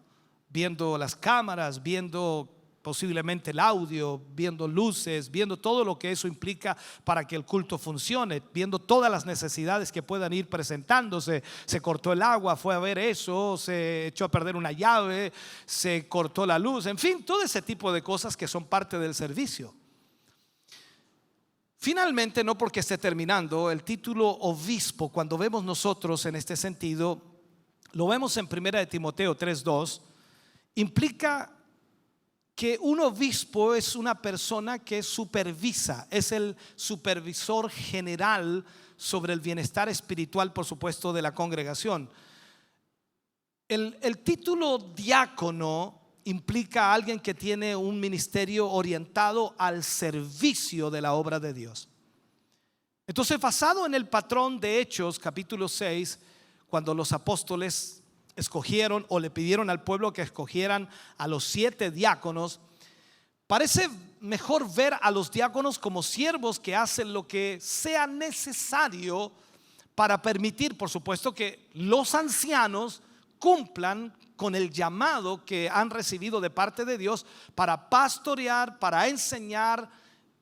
viendo las cámaras, viendo posiblemente el audio, viendo luces, viendo todo lo que eso implica para que el culto funcione, viendo todas las necesidades que puedan ir presentándose. Se cortó el agua, fue a ver eso, se echó a perder una llave, se cortó la luz, en fin, todo ese tipo de cosas que son parte del servicio. Finalmente, no porque esté terminando, el título obispo, cuando vemos nosotros en este sentido, lo vemos en 1 Timoteo 3:2, implica que un obispo es una persona que supervisa, es el supervisor general sobre el bienestar espiritual, por supuesto, de la congregación. El título diácono implica a alguien que tiene un ministerio orientado al servicio de la obra de Dios. Entonces, basado en el patrón de Hechos capítulo 6, cuando los apóstoles escogieron o le pidieron al pueblo que escogieran a los 7 diáconos, parece mejor ver a los diáconos como siervos que hacen lo que sea necesario para permitir, por supuesto, que los ancianos cumplan con el llamado que han recibido de parte de Dios para pastorear, para enseñar,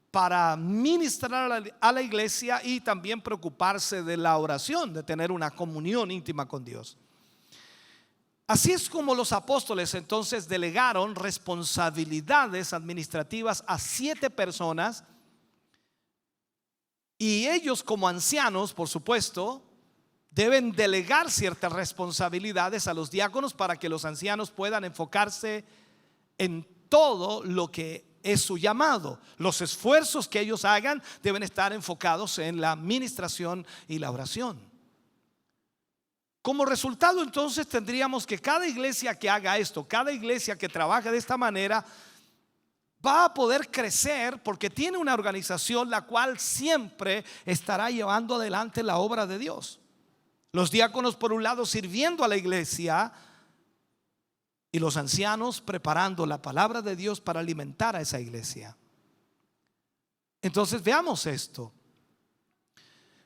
para ministrar a la iglesia y también preocuparse de la oración, de tener una comunión íntima con Dios. Así es como los apóstoles entonces delegaron responsabilidades administrativas a 7 personas, y ellos, como ancianos, por supuesto, deben delegar ciertas responsabilidades a los diáconos para que los ancianos puedan enfocarse en todo lo que es su llamado. Los esfuerzos que ellos hagan deben estar enfocados en la administración y la oración. Como resultado, entonces, tendríamos que cada iglesia que haga esto, cada iglesia que trabaje de esta manera, va a poder crecer porque tiene una organización la cual siempre estará llevando adelante la obra de Dios. Los diáconos, por un lado, sirviendo a la iglesia, y los ancianos preparando la palabra de Dios para alimentar a esa iglesia. Entonces, veamos esto.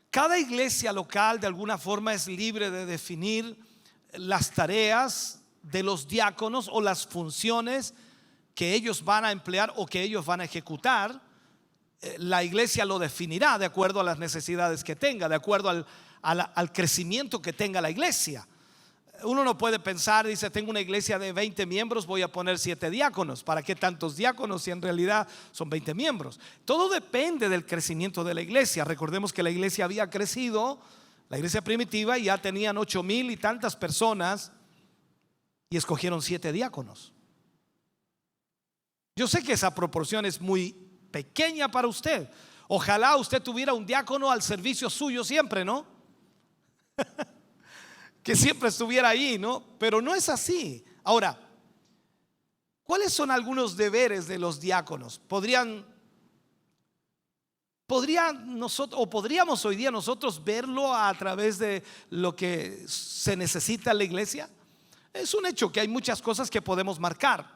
Cada iglesia local de alguna forma es libre de definir las tareas de los diáconos o las funciones que ellos van a emplear o que ellos van a ejecutar. La iglesia lo definirá de acuerdo a las necesidades que tenga, de acuerdo al crecimiento que tenga la iglesia. Uno no puede pensar, dice, tengo una iglesia de 20 miembros, voy a poner 7 diáconos. ¿Para qué tantos diáconos si en realidad son 20 miembros? Todo depende del crecimiento de la iglesia. Recordemos que la iglesia había crecido, la iglesia primitiva, y ya tenían 8,000 y tantas personas, y escogieron 7 diáconos. Yo sé que esa proporción es muy pequeña para usted. Ojalá usted tuviera un diácono al servicio suyo siempre, ¿no? Que siempre estuviera ahí, ¿no? Pero no es así. Ahora, ¿cuáles son algunos deberes de los diáconos? Podríamos hoy día nosotros verlo a través de lo que se necesita en la iglesia. Es un hecho que hay muchas cosas que podemos marcar.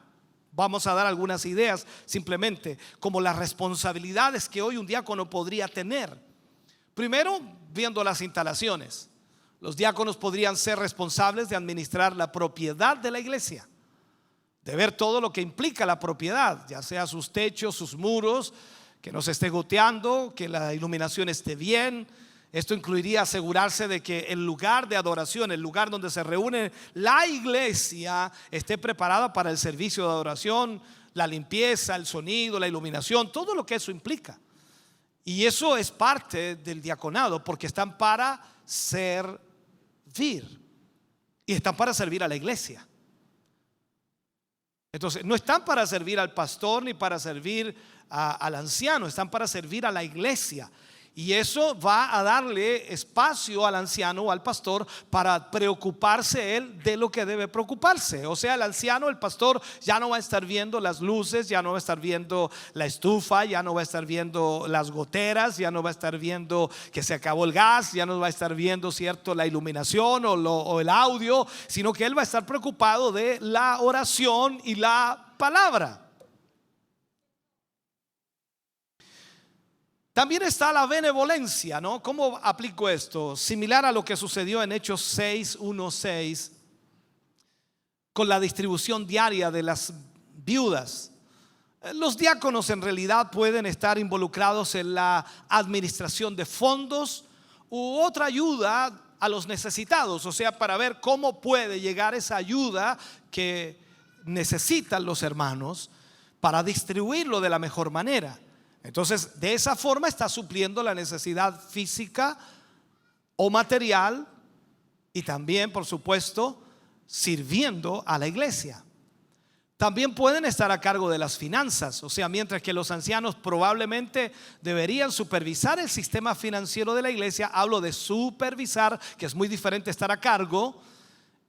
Vamos a dar algunas ideas simplemente, como las responsabilidades que hoy un diácono podría tener. Primero, viendo las instalaciones. Los diáconos podrían ser responsables de administrar la propiedad de la iglesia, de ver todo lo que implica la propiedad, ya sea sus techos, sus muros, que no se esté goteando, que la iluminación esté bien. Esto incluiría asegurarse de que el lugar de adoración, el lugar donde se reúne la iglesia, esté preparada para el servicio de adoración, la limpieza, el sonido, la iluminación, todo lo que eso implica. Y eso es parte del diaconado, porque están para servir y están para servir a la iglesia. Entonces, no están para servir al pastor ni para servir al anciano, están para servir a la iglesia. Y eso va a darle espacio al anciano o al pastor para preocuparse él de lo que debe preocuparse. O sea, el anciano, el pastor, ya no va a estar viendo las luces, ya no va a estar viendo la estufa, ya no va a estar viendo las goteras, ya no va a estar viendo que se acabó el gas, ya no va a estar viendo, cierto, la iluminación o el audio, sino que él va a estar preocupado de la oración y la palabra. También está la benevolencia, ¿no? ¿Cómo aplico esto? Similar a lo que sucedió en Hechos 6:1-6 con la distribución diaria de las viudas. Los diáconos en realidad pueden estar involucrados en la administración de fondos u otra ayuda a los necesitados, o sea, para ver cómo puede llegar esa ayuda que necesitan los hermanos para distribuirlo de la mejor manera. Entonces, de esa forma está supliendo la necesidad física o material y también, por supuesto, sirviendo a la iglesia. También pueden estar a cargo de las finanzas, o sea, mientras que los ancianos probablemente deberían supervisar el sistema financiero de la iglesia, hablo de supervisar, que es muy diferente estar a cargo.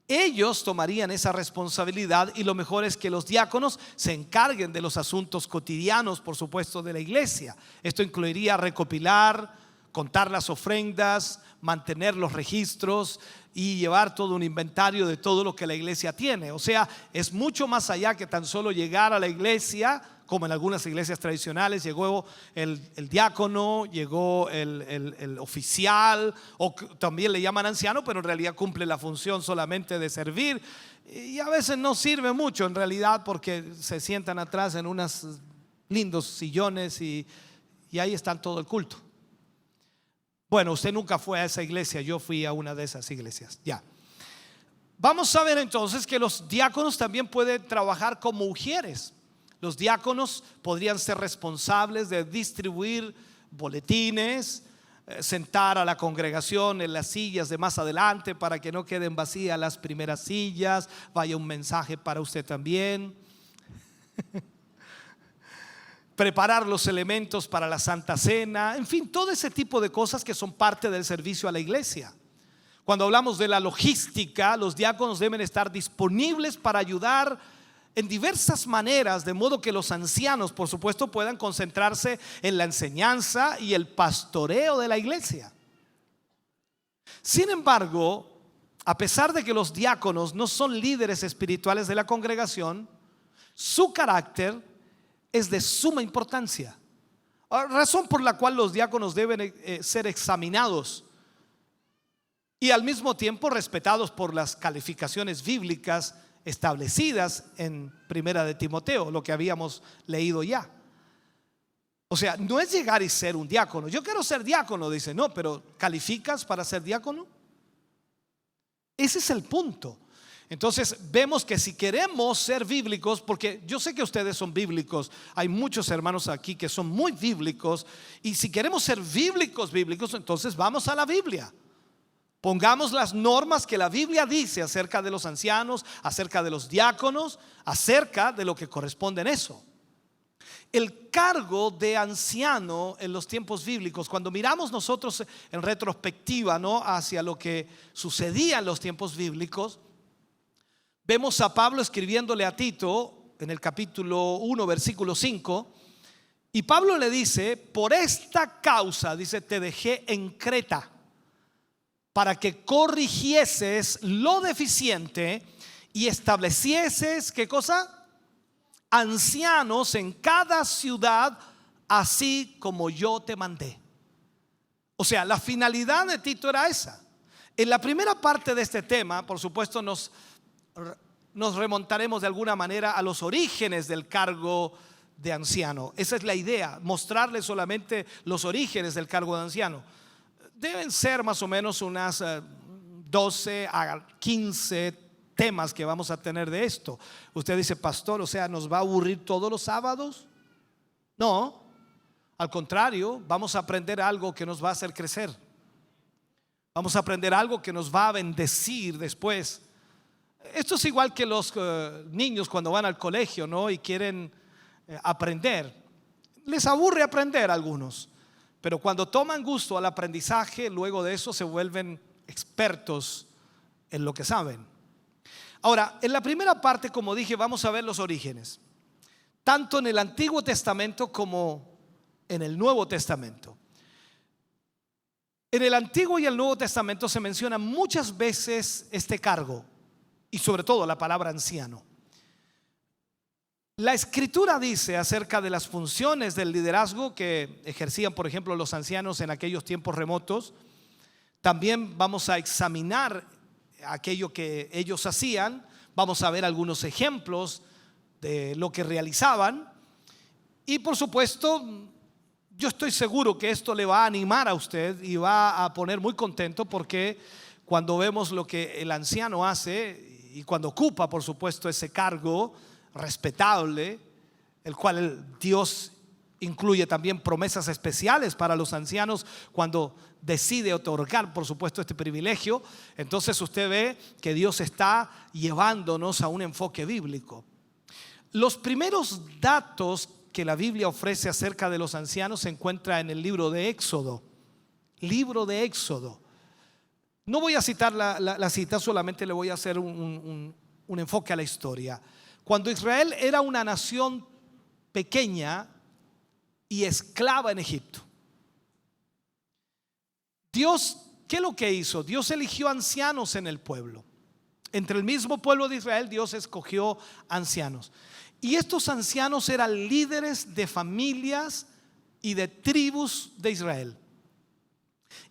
Ellos tomarían esa responsabilidad y lo mejor es que los diáconos se encarguen de los asuntos cotidianos, por supuesto, de la iglesia. Esto incluiría recopilar, contar las ofrendas, mantener los registros y llevar todo un inventario de todo lo que la iglesia tiene. O sea, es mucho más allá que tan solo llegar a la iglesia, como en algunas iglesias tradicionales llegó el diácono, llegó el oficial, o también le llaman anciano, pero en realidad cumple la función solamente de servir. Y a veces no sirve mucho en realidad, porque se sientan atrás en unos lindos sillones y ahí están todo el culto. Bueno, usted nunca fue a esa iglesia, yo fui a una de esas iglesias. Ya. Vamos a ver entonces que los diáconos también pueden trabajar como ujieres. Los diáconos podrían ser responsables de distribuir boletines, sentar a la congregación en las sillas de más adelante para que no queden vacías las primeras sillas, vaya un mensaje para usted también. Preparar los elementos para la Santa Cena, en fin, todo ese tipo de cosas que son parte del servicio a la iglesia. Cuando hablamos de la logística, los diáconos deben estar disponibles para ayudar en diversas maneras, de modo que los ancianos, por supuesto, puedan concentrarse en la enseñanza y el pastoreo de la iglesia. Sin embargo, a pesar de que los diáconos no son líderes espirituales de la congregación, su carácter es de suma importancia, razón por la cual los diáconos deben ser examinados y al mismo tiempo respetados por las calificaciones bíblicas establecidas en Primera de Timoteo, lo que habíamos leído ya. O sea, no es llegar y ser un diácono. Yo quiero ser diácono, dice, no, pero ¿calificas para ser diácono? Ese es el punto. Entonces vemos que si queremos ser bíblicos, porque yo sé que ustedes son bíblicos, hay muchos hermanos aquí que son muy bíblicos, y si queremos ser bíblicos, entonces vamos a la Biblia. Pongamos las normas que la Biblia dice acerca de los ancianos, acerca de los diáconos, acerca de lo que corresponde en eso. El cargo de anciano en los tiempos bíblicos, cuando miramos nosotros en retrospectiva, ¿no?, hacia lo que sucedía en los tiempos bíblicos, vemos a Pablo escribiéndole a Tito en el capítulo 1, versículo 5, y Pablo le dice: por esta causa, dice, te dejé en Creta, para que corrigieses lo deficiente y establecieses, ¿qué cosa? Ancianos en cada ciudad, así como yo te mandé. O sea, la finalidad de Tito era esa. En la primera parte de este tema, por supuesto, nos remontaremos de alguna manera a los orígenes del cargo de anciano. Esa es la idea, mostrarles solamente los orígenes del cargo de anciano. Deben ser más o menos unas 12 a 15 temas que vamos a tener de esto. Usted dice: pastor, o sea, ¿nos va a aburrir todos los sábados? No, al contrario, vamos a aprender algo que nos va a hacer crecer. Vamos a aprender algo que nos va a bendecir después. Esto es igual que los niños cuando van al colegio, ¿no?, y quieren aprender. Les aburre aprender a algunos, pero cuando toman gusto al aprendizaje, luego de eso se vuelven expertos en lo que saben. Ahora, en la primera parte, como dije, vamos a ver los orígenes, tanto en el Antiguo Testamento como en el Nuevo Testamento. En el Antiguo y el Nuevo Testamento se menciona muchas veces este cargo, y sobre todo la palabra anciano. La Escritura dice acerca de las funciones del liderazgo que ejercían, por ejemplo, los ancianos en aquellos tiempos remotos. También vamos a examinar aquello que ellos hacían. Vamos a ver algunos ejemplos de lo que realizaban. Y por supuesto, yo estoy seguro que esto le va a animar a usted y va a poner muy contento, porque cuando vemos lo que el anciano hace y cuando ocupa, por supuesto, ese cargo respetable, el cual Dios incluye también promesas especiales para los ancianos cuando decide otorgar, por supuesto, este privilegio, entonces usted ve que Dios está llevándonos a un enfoque bíblico. Los primeros datos que la Biblia ofrece acerca de los ancianos se encuentra en el libro de Éxodo. Libro de Éxodo. No voy a citar la cita, solamente le voy a hacer un enfoque a la historia. Cuando Israel era una nación pequeña y esclava en Egipto, Dios, ¿qué es lo que hizo? Dios eligió ancianos en el pueblo. Entre el mismo pueblo de Israel, Dios escogió ancianos. Y estos ancianos eran líderes de familias y de tribus de Israel.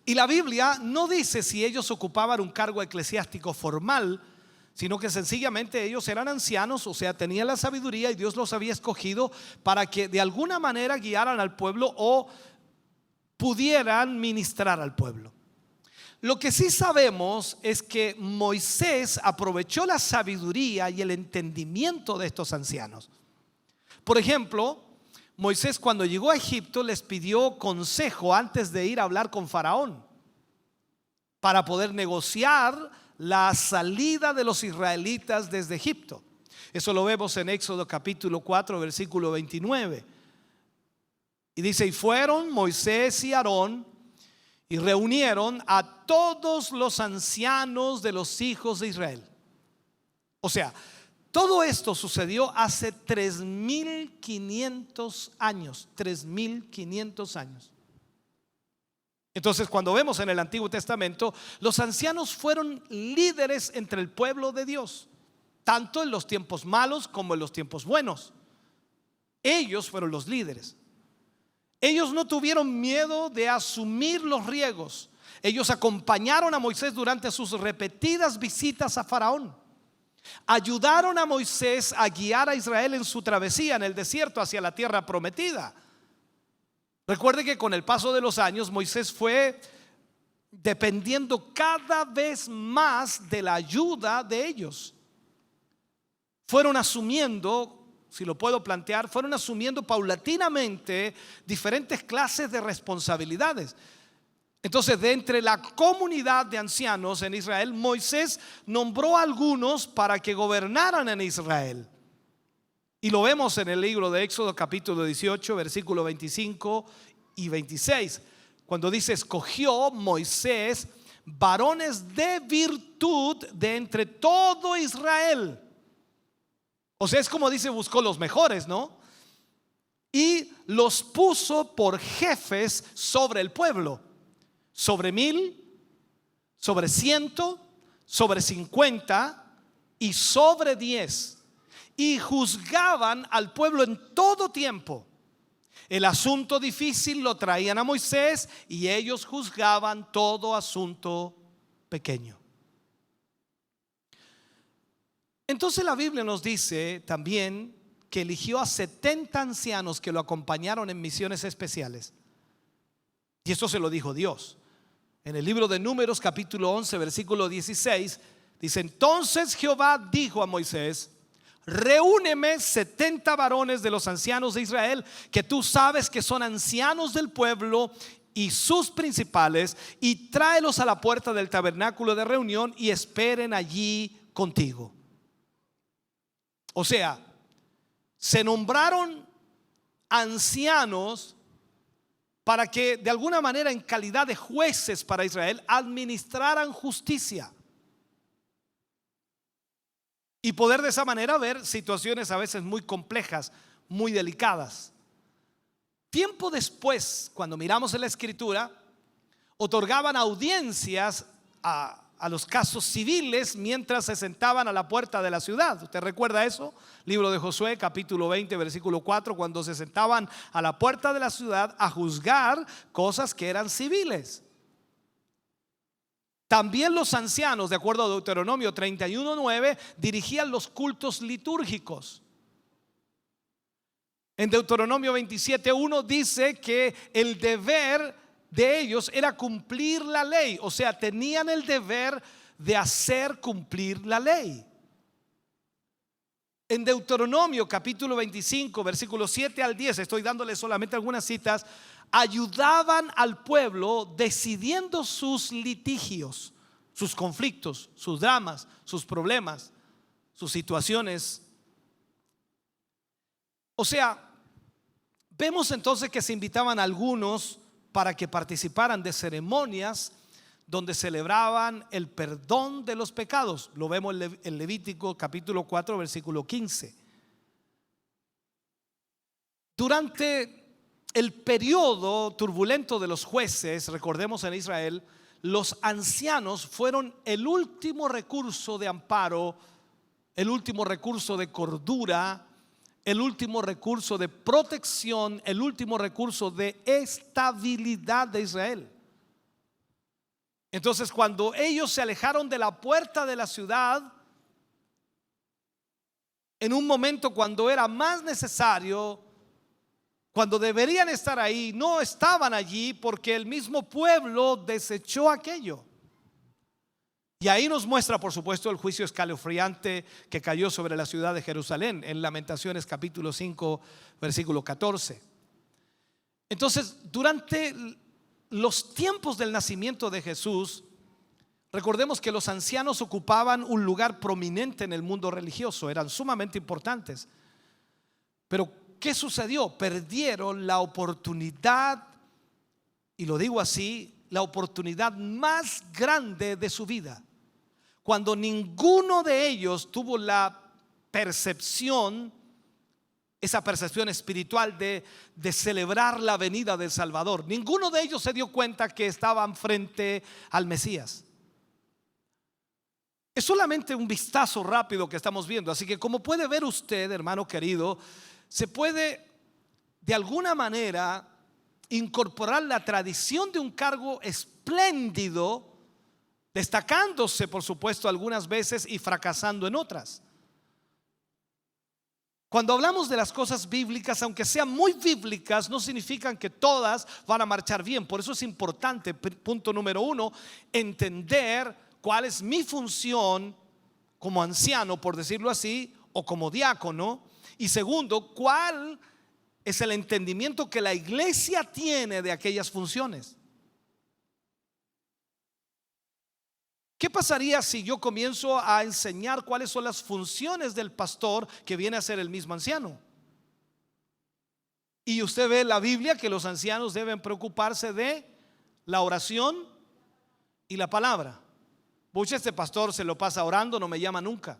Y la Biblia no dice si ellos ocupaban un cargo eclesiástico formal, sino que sencillamente ellos eran ancianos, o sea, tenían la sabiduría y Dios los había escogido para que de alguna manera guiaran al pueblo o pudieran ministrar al pueblo. Lo que sí sabemos es que Moisés aprovechó la sabiduría y el entendimiento de estos ancianos. Por ejemplo, Moisés, cuando llegó a Egipto, les pidió consejo antes de ir a hablar con Faraón para poder negociar la salida de los israelitas desde Egipto. Eso lo vemos en Éxodo capítulo 4, versículo 29. Y dice: y fueron Moisés y Aarón y reunieron a todos los ancianos de los hijos de Israel. O sea, todo esto sucedió hace 3.500 años. 3.500 años. Entonces, cuando vemos en el Antiguo Testamento, los ancianos fueron líderes entre el pueblo de Dios, tanto en los tiempos malos como en los tiempos buenos. Ellos fueron los líderes. Ellos no tuvieron miedo de asumir los riesgos. Ellos acompañaron a Moisés durante sus repetidas visitas a Faraón. Ayudaron a Moisés a guiar a Israel en su travesía en el desierto hacia la tierra prometida. Recuerde que con el paso de los años Moisés fue dependiendo cada vez más de la ayuda de ellos. Fueron asumiendo, si lo puedo plantear, fueron asumiendo paulatinamente diferentes clases de responsabilidades. Entonces, de entre la comunidad de ancianos en Israel, Moisés nombró a algunos para que gobernaran en Israel. Y lo vemos en el libro de Éxodo capítulo 18, versículo 25 y 26. Cuando dice: escogió Moisés varones de virtud de entre todo Israel. O sea, es como dice, buscó los mejores, ¿no? Y los puso por jefes sobre el pueblo. Sobre 1,000, sobre 100, sobre 50 y sobre 10. Y juzgaban al pueblo en todo tiempo. El asunto difícil lo traían a Moisés y ellos juzgaban todo asunto pequeño. Entonces la Biblia nos dice también que eligió a 70 ancianos que lo acompañaron en misiones especiales. Y esto se lo dijo Dios. En el libro de Números capítulo 11 versículo 16 dice: entonces Jehová dijo a Moisés: reúneme 70 varones de los ancianos de Israel, que tú sabes que son ancianos del pueblo, y sus principales, y tráelos a la puerta del tabernáculo de reunión y esperen allí contigo. O sea, se nombraron ancianos para que de alguna manera, en calidad de jueces para Israel, administraran justicia y poder de esa manera ver situaciones a veces muy complejas, muy delicadas. Tiempo después, cuando miramos en la Escritura, otorgaban audiencias a los casos civiles mientras se sentaban a la puerta de la ciudad. ¿Usted recuerda eso? Libro de Josué capítulo 20 versículo 4, cuando se sentaban a la puerta de la ciudad a juzgar cosas que eran civiles. También los ancianos, de acuerdo a Deuteronomio 31:9, dirigían los cultos litúrgicos. En Deuteronomio 27:1 dice que el deber de ellos era cumplir la ley, o sea, tenían el deber de hacer cumplir la ley. En Deuteronomio capítulo 25, versículos 7 al 10, estoy dándole solamente algunas citas, ayudaban al pueblo decidiendo sus litigios, sus conflictos, sus dramas, sus problemas, sus situaciones. O sea, vemos entonces que se invitaban a algunos para que participaran de ceremonias donde celebraban el perdón de los pecados. Lo vemos en Levítico capítulo 4, versículo 15. Durante el periodo turbulento de los jueces, recordemos en Israel, los ancianos fueron el último recurso de amparo, el último recurso de cordura, el último recurso de protección, el último recurso de estabilidad de Israel. Entonces, cuando ellos se alejaron de la puerta de la ciudad, en un momento cuando era más necesario, cuando deberían estar ahí, no estaban allí porque el mismo pueblo desechó aquello. Y ahí nos muestra, por supuesto, el juicio escalofriante que cayó sobre la ciudad de Jerusalén en Lamentaciones capítulo 5, versículo 14. Entonces, durante los tiempos del nacimiento de Jesús, recordemos que los ancianos ocupaban un lugar prominente en el mundo religioso, eran sumamente importantes. Pero ¿qué sucedió? Perdieron la oportunidad, y lo digo así, la oportunidad más grande de su vida, cuando ninguno de ellos tuvo la percepción, esa percepción espiritual de celebrar la venida del Salvador. Ninguno de ellos se dio cuenta que estaban frente al Mesías. Es solamente un vistazo rápido que estamos viendo, así que como puede ver usted, hermano querido, se puede de alguna manera incorporar la tradición de un cargo espléndido, destacándose por supuesto algunas veces y fracasando en otras. Cuando hablamos de las cosas bíblicas, aunque sean muy bíblicas, no significan que todas van a marchar bien. Por eso es importante, punto número 1, entender cuál es mi función como anciano, por decirlo así, o como diácono. Y segundo, cuál es el entendimiento que la iglesia tiene de aquellas funciones. ¿Qué pasaría si yo comienzo a enseñar cuáles son las funciones del pastor que viene a ser el mismo anciano? Y usted ve en la Biblia que los ancianos deben preocuparse de la oración y la palabra. Pucha, este pastor se lo pasa orando, no me llama nunca.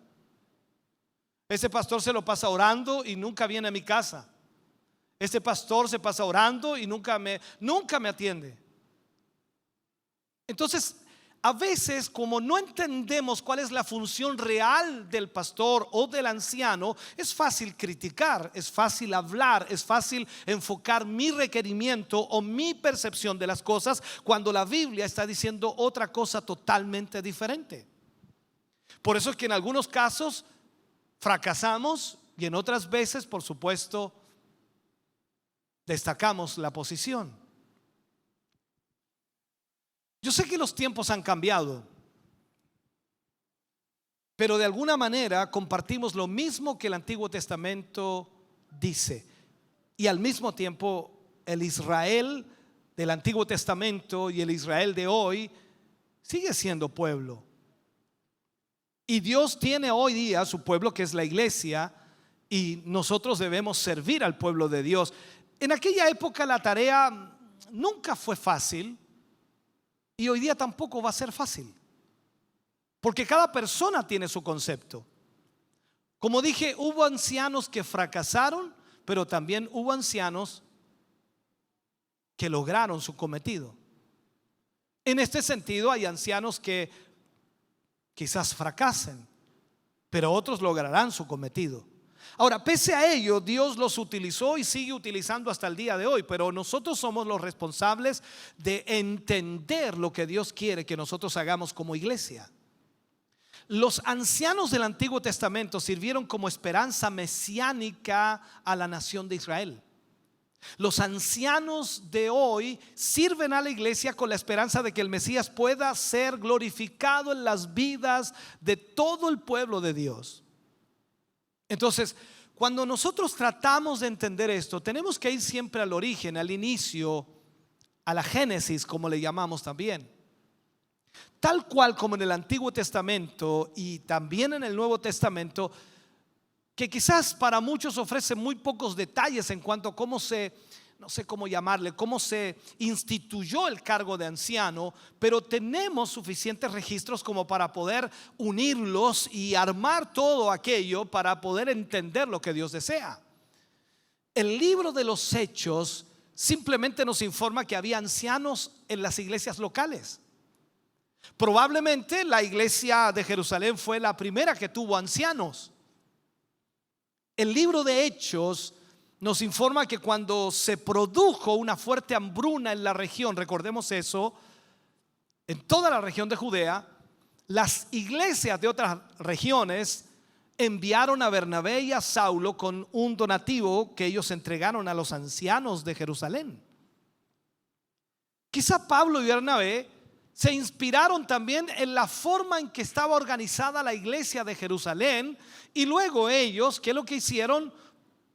Ese pastor se lo pasa orando y nunca viene a mi casa. Este pastor se pasa orando y nunca me atiende. Entonces, a veces, como no entendemos cuál es la función real del pastor o del anciano, es fácil criticar, es fácil hablar, es fácil enfocar mi requerimiento o mi percepción de las cosas cuando la Biblia está diciendo otra cosa totalmente diferente. Por eso es que en algunos casos fracasamos y en otras veces, por supuesto, destacamos la posición. Yo sé que los tiempos han cambiado, pero de alguna manera compartimos lo mismo que el Antiguo Testamento dice. Y al mismo tiempo el Israel del Antiguo Testamento y el Israel de hoy sigue siendo pueblo. Y Dios tiene hoy día su pueblo, que es la iglesia, y nosotros debemos servir al pueblo de Dios. En aquella época la tarea nunca fue fácil. Y hoy día tampoco va a ser fácil, porque cada persona tiene su concepto. Como dije, hubo ancianos que fracasaron, pero también hubo ancianos que lograron su cometido. En este sentido, hay ancianos que quizás fracasen, pero otros lograrán su cometido. Ahora, pese a ello, Dios los utilizó y sigue utilizando hasta el día de hoy, pero nosotros somos los responsables de entender lo que Dios quiere que nosotros hagamos como iglesia. Los ancianos del Antiguo Testamento sirvieron como esperanza mesiánica a la nación de Israel. Los ancianos de hoy sirven a la iglesia con la esperanza de que el Mesías pueda ser glorificado en las vidas de todo el pueblo de Dios. Entonces, cuando nosotros tratamos de entender esto, tenemos que ir siempre al origen, al inicio, a la génesis, como le llamamos también. Tal cual como en el Antiguo Testamento y también en el Nuevo Testamento, que quizás para muchos ofrece muy pocos detalles en cuanto a cómo no sé cómo llamarle, cómo se instituyó el cargo de anciano, pero tenemos suficientes registros como para poder unirlos y armar todo aquello para poder entender lo que Dios desea. El libro de los Hechos simplemente nos informa que había ancianos en las iglesias locales. Probablemente la iglesia de Jerusalén fue la primera que tuvo ancianos. El libro de Hechos nos informa que cuando se produjo una fuerte hambruna en la región, recordemos eso, en toda la región de Judea, las iglesias de otras regiones enviaron a Bernabé y a Saulo con un donativo que ellos entregaron a los ancianos de Jerusalén. Quizá Pablo y Bernabé se inspiraron también en la forma en que estaba organizada la iglesia de Jerusalén, y luego ellos, ¿qué es lo que hicieron?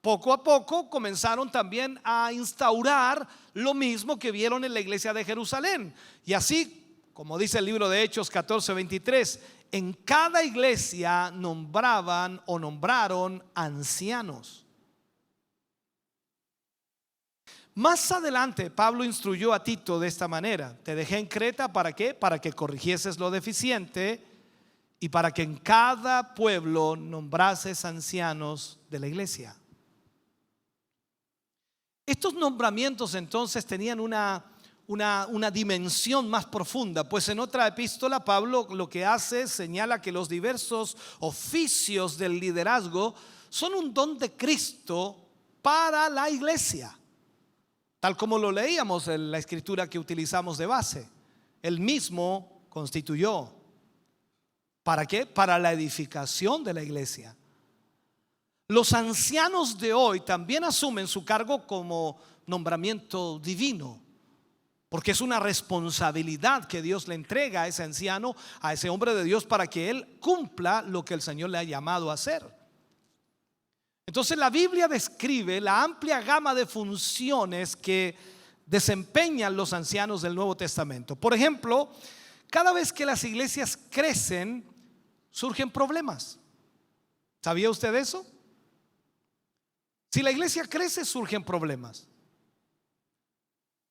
Poco a poco comenzaron también a instaurar lo mismo que vieron en la iglesia de Jerusalén. Y así, como dice el libro de Hechos 14:23, en cada iglesia nombraban o nombraron ancianos. Más adelante Pablo instruyó a Tito de esta manera: te dejé en Creta, ¿para qué? Para que corrigieses lo deficiente y para que en cada pueblo nombrases ancianos de la iglesia. Estos nombramientos entonces tenían una dimensión más profunda, pues en otra epístola Pablo lo que hace es señala que los diversos oficios del liderazgo son un don de Cristo para la iglesia. Tal como lo leíamos en la escritura que utilizamos de base, Él mismo constituyó. ¿Para qué? Para la edificación de la iglesia. Los ancianos de hoy también asumen su cargo como nombramiento divino, porque es una responsabilidad que Dios le entrega a ese anciano, a ese hombre de Dios, para que él cumpla lo que el Señor le ha llamado a hacer. Entonces la Biblia describe la amplia gama de funciones que desempeñan los ancianos del Nuevo Testamento. Por ejemplo, cada vez que las iglesias crecen, surgen problemas. ¿Sabía usted eso? Si la iglesia crece, surgen problemas.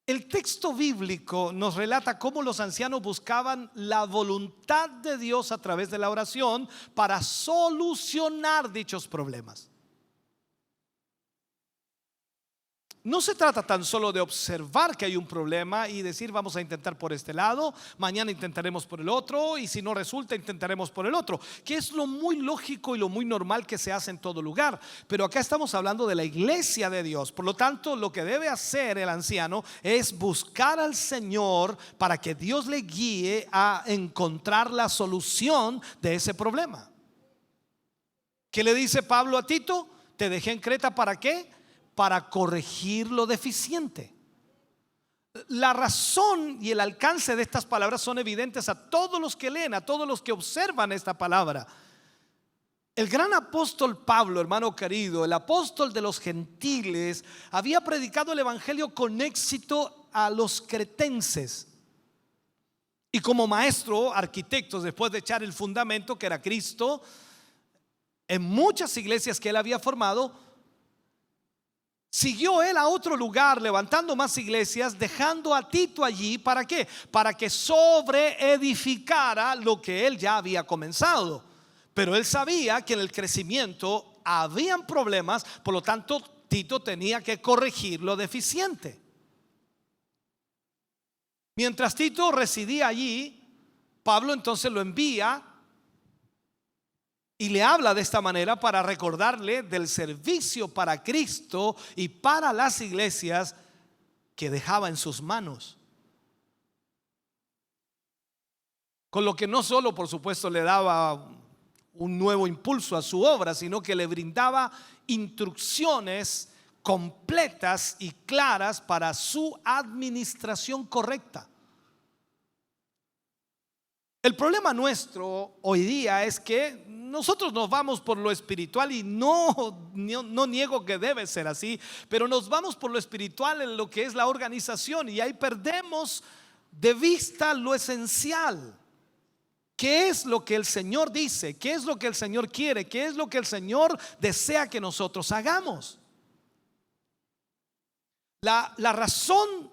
El texto bíblico nos relata cómo los ancianos buscaban la voluntad de Dios a través de la oración para solucionar dichos problemas. No se trata tan solo de observar que hay un problema y decir vamos a intentar por este lado, mañana intentaremos por el otro, y si no resulta intentaremos por el otro, que es lo muy lógico y lo muy normal que se hace en todo lugar. Pero acá estamos hablando de la iglesia de Dios. Por lo tanto, lo que debe hacer el anciano es buscar al Señor para que Dios le guíe a encontrar la solución de ese problema. ¿Qué le dice Pablo a Tito? Te dejé en Creta, ¿para qué? Para corregir lo deficiente. La razón y el alcance de estas palabras son evidentes a todos los que leen, a todos los que observan esta palabra. El gran apóstol Pablo, hermano querido, el apóstol de los gentiles, había predicado el evangelio con éxito a los cretenses. Y como maestro, arquitectos, después de echar el fundamento que era Cristo, en muchas iglesias que él había formado, siguió él a otro lugar, levantando más iglesias, dejando a Tito allí. ¿Para qué? Para que sobreedificara lo que él ya había comenzado. Pero él sabía que en el crecimiento habían problemas, por lo tanto Tito tenía que corregir lo deficiente. Mientras Tito residía allí, Pablo entonces lo envía y le habla de esta manera para recordarle del servicio para Cristo y para las iglesias que dejaba en sus manos. con lo que no solo, por supuesto, le daba un nuevo impulso a su obra, sino que le brindaba instrucciones completas y claras para su administración correcta. El problema nuestro hoy día es que nosotros nos vamos por lo espiritual y no niego que debe ser así, pero nos vamos por lo espiritual en lo que es la organización y ahí perdemos de vista lo esencial. ¿Qué es lo que el Señor dice? ¿Qué es lo que el Señor quiere? ¿Qué es lo que el Señor desea que nosotros hagamos? La razón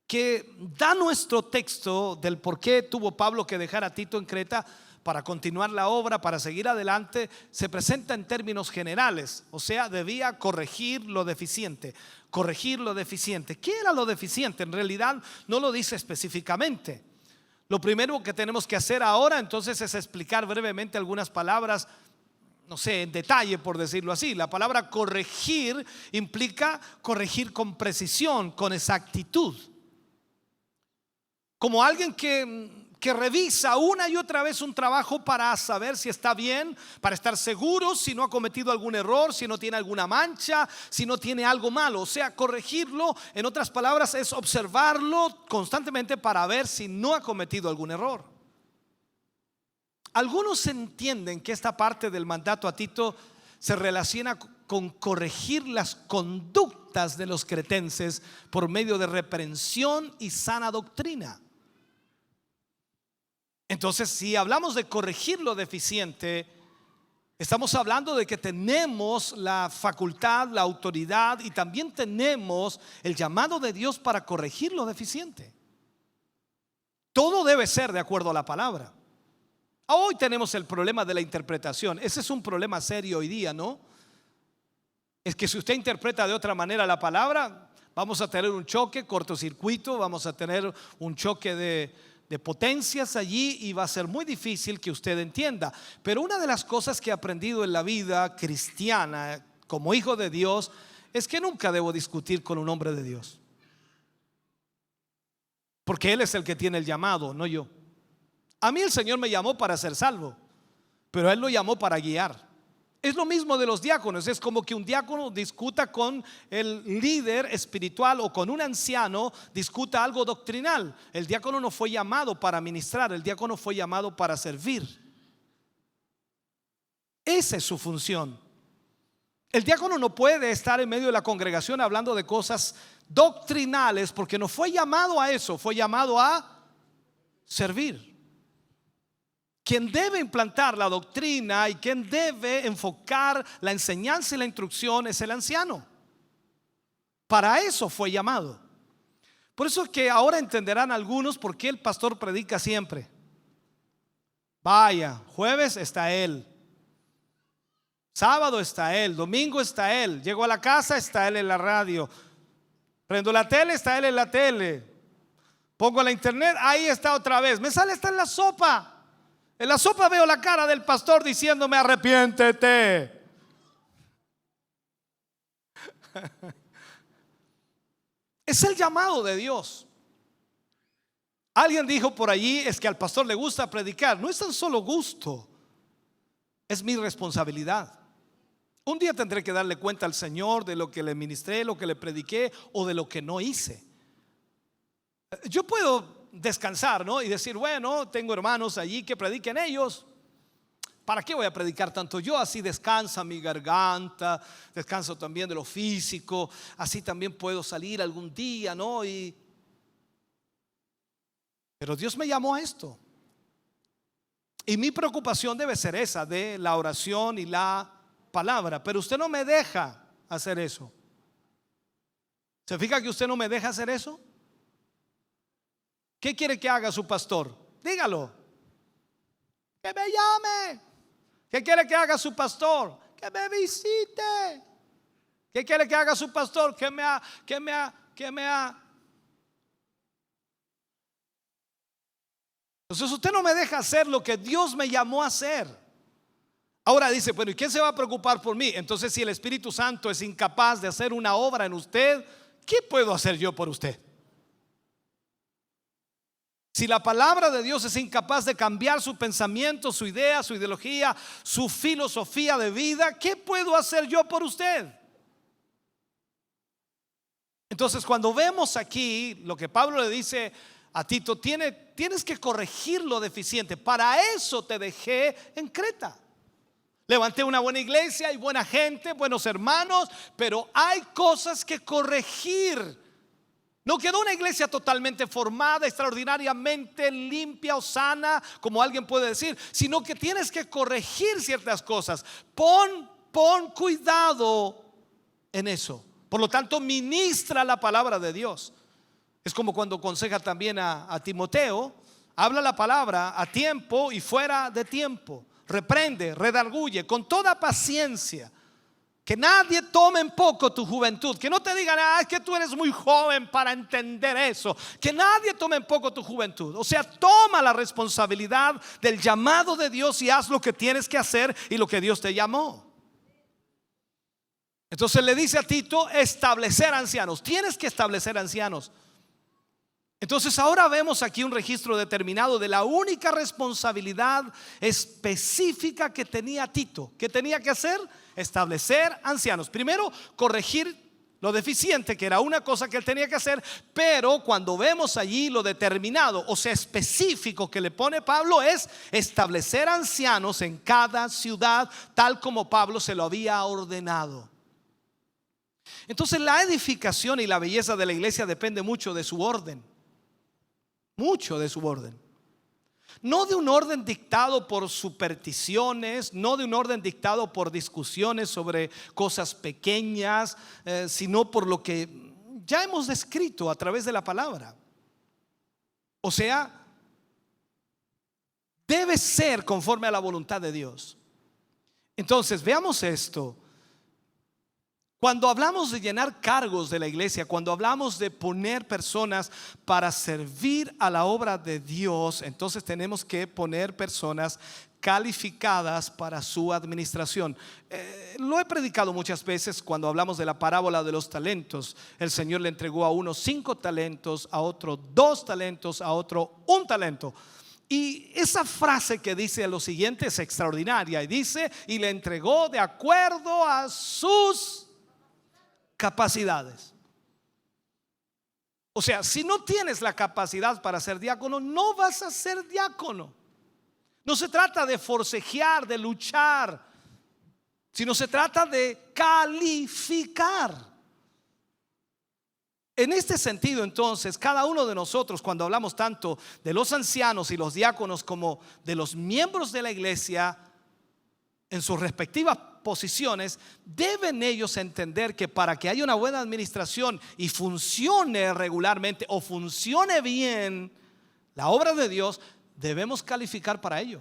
que da nuestro texto del por qué tuvo Pablo que dejar a Tito en Creta para continuar la obra, para seguir adelante, se presenta en términos generales. O sea, debía corregir lo deficiente. Corregir lo deficiente. ¿Qué era lo deficiente? En realidad no lo dice específicamente. Lo primero que tenemos que hacer ahora entonces es explicar brevemente algunas palabras, no sé, en detalle, por decirlo así. La palabra corregir implica corregir con precisión, con exactitud. Como alguien que revisa una y otra vez un trabajo para saber si está bien, para estar seguro si no ha cometido algún error, si no tiene alguna mancha, si no tiene algo malo. O sea, corregirlo, en otras palabras, es observarlo constantemente para ver si no ha cometido algún error. Algunos entienden que esta parte del mandato a Tito se relaciona con corregir las conductas de los cretenses por medio de reprensión y sana doctrina. Entonces, si hablamos de corregir lo deficiente, estamos hablando de que tenemos la facultad, la autoridad y también tenemos el llamado de Dios para corregir lo deficiente. Todo debe ser de acuerdo a la palabra. Hoy tenemos el problema de la interpretación. Ese es un problema serio hoy día, ¿no? Es que si usted interpreta de otra manera la palabra, vamos a tener un choque, cortocircuito, vamos a tener un choque de potencias allí y va a ser muy difícil que usted entienda. Pero una de las cosas que he aprendido en la vida cristiana como hijo de Dios es que nunca debo discutir con un hombre de Dios, porque Él es el que tiene el llamado, no yo. A mí el Señor me llamó para ser salvo, pero Él lo llamó para guiar. Es lo mismo de los diáconos. Es como que un diácono discuta con el líder espiritual o con un anciano, discuta algo doctrinal. El diácono no fue llamado para ministrar, el diácono fue llamado para servir. Esa es su función. El diácono no puede estar en medio de la congregación hablando de cosas doctrinales porque no fue llamado a eso, fue llamado a servir. Quien debe implantar la doctrina y quien debe enfocar la enseñanza y la instrucción es el anciano. Para eso fue llamado. Por eso es que ahora entenderán algunos por qué el pastor predica siempre. Vaya, jueves está él, sábado está él, domingo está él, llego a la casa, está él en la radio, prendo la tele, está él en la tele, pongo la internet, ahí está otra vez, me sale hasta en la sopa. En la sopa veo la cara del pastor diciéndome arrepiéntete. Es el llamado de Dios. Alguien dijo por allí, es que al pastor le gusta predicar. No es tan solo gusto, es mi responsabilidad. Un día tendré que darle cuenta al Señor de lo que le ministré, lo que le prediqué o de lo que no hice. Yo puedo descansar, ¿no? Y decir, bueno, tengo hermanos allí que prediquen ellos. ¿Para qué voy a predicar tanto yo? Así descansa mi garganta, descanso también de lo físico, así también puedo salir algún día, ¿no? Pero Dios me llamó a esto. Y mi preocupación debe ser esa de la oración y la palabra. Pero usted no me deja hacer eso. ¿Se fija que usted no me deja hacer eso? ¿Qué quiere que haga su pastor? Dígalo. Que me llame. ¿Qué quiere que haga su pastor? Que me visite. ¿Qué quiere que haga su pastor? Que me Entonces usted no me deja hacer lo que Dios me llamó a hacer. Ahora dice, bueno, ¿y quién se va a preocupar por mí? Entonces, si el Espíritu Santo es incapaz de hacer una obra en usted, ¿qué puedo hacer yo por usted? Si la palabra de Dios es incapaz de cambiar su pensamiento, su idea, su ideología, su filosofía de vida, ¿qué puedo hacer yo por usted? Entonces, cuando vemos aquí lo que Pablo le dice a Tito, tienes que corregir lo deficiente. Para eso te dejé en Creta. Levanté una buena iglesia, hay buena gente, buenos hermanos, pero hay cosas que corregir. No quedó una iglesia totalmente formada, extraordinariamente limpia o sana, como alguien puede decir, sino que tienes que corregir ciertas cosas. Pon cuidado en eso. Por lo tanto, ministra la palabra de Dios. Es como cuando aconseja también a Timoteo: habla la palabra a tiempo y fuera de tiempo. Reprende, redarguye con toda paciencia. Que nadie tome en poco tu juventud. Que no te digan, es que tú eres muy joven para entender eso. Que nadie tome en poco tu juventud. O sea, toma la responsabilidad del llamado de Dios y haz lo que tienes que hacer y lo que Dios te llamó. Entonces le dice a Tito: establecer ancianos. Tienes que establecer ancianos. Entonces ahora vemos aquí un registro determinado de la única responsabilidad específica que tenía Tito. ¿Qué tenía que hacer? Establecer ancianos. Primero, corregir lo deficiente, que era una cosa que él tenía que hacer. Pero cuando vemos allí lo determinado, o sea, específico que le pone Pablo, es establecer ancianos en cada ciudad, tal como Pablo se lo había ordenado. Entonces la edificación y la belleza de la iglesia depende mucho de su orden. Mucho de su orden. No de un orden dictado por supersticiones, no de un orden dictado por discusiones sobre cosas pequeñas, sino por lo que ya hemos descrito a través de la palabra. O sea, debe ser conforme a la voluntad de Dios. Entonces, veamos esto. Cuando hablamos de llenar cargos de la iglesia, cuando hablamos de poner personas para servir a la obra de Dios, entonces tenemos que poner personas calificadas para su administración. Lo he predicado muchas veces cuando hablamos de la parábola de los talentos. El Señor le entregó a uno 5 talentos, a otro 2 talentos, a otro 1 talento. Y esa frase que dice lo siguiente es extraordinaria. Y dice: y le entregó de acuerdo a sus capacidades. O sea, si no tienes la capacidad para ser diácono, no vas a ser diácono. No se trata de forcejear, de luchar, sino se trata de calificar. En este sentido, entonces, cada uno de nosotros, cuando hablamos tanto de los ancianos y los diáconos como de los miembros de la iglesia en sus respectivas posiciones, deben ellos entender que para que haya una buena administración y funcione regularmente o funcione bien la obra de Dios, debemos calificar para ello.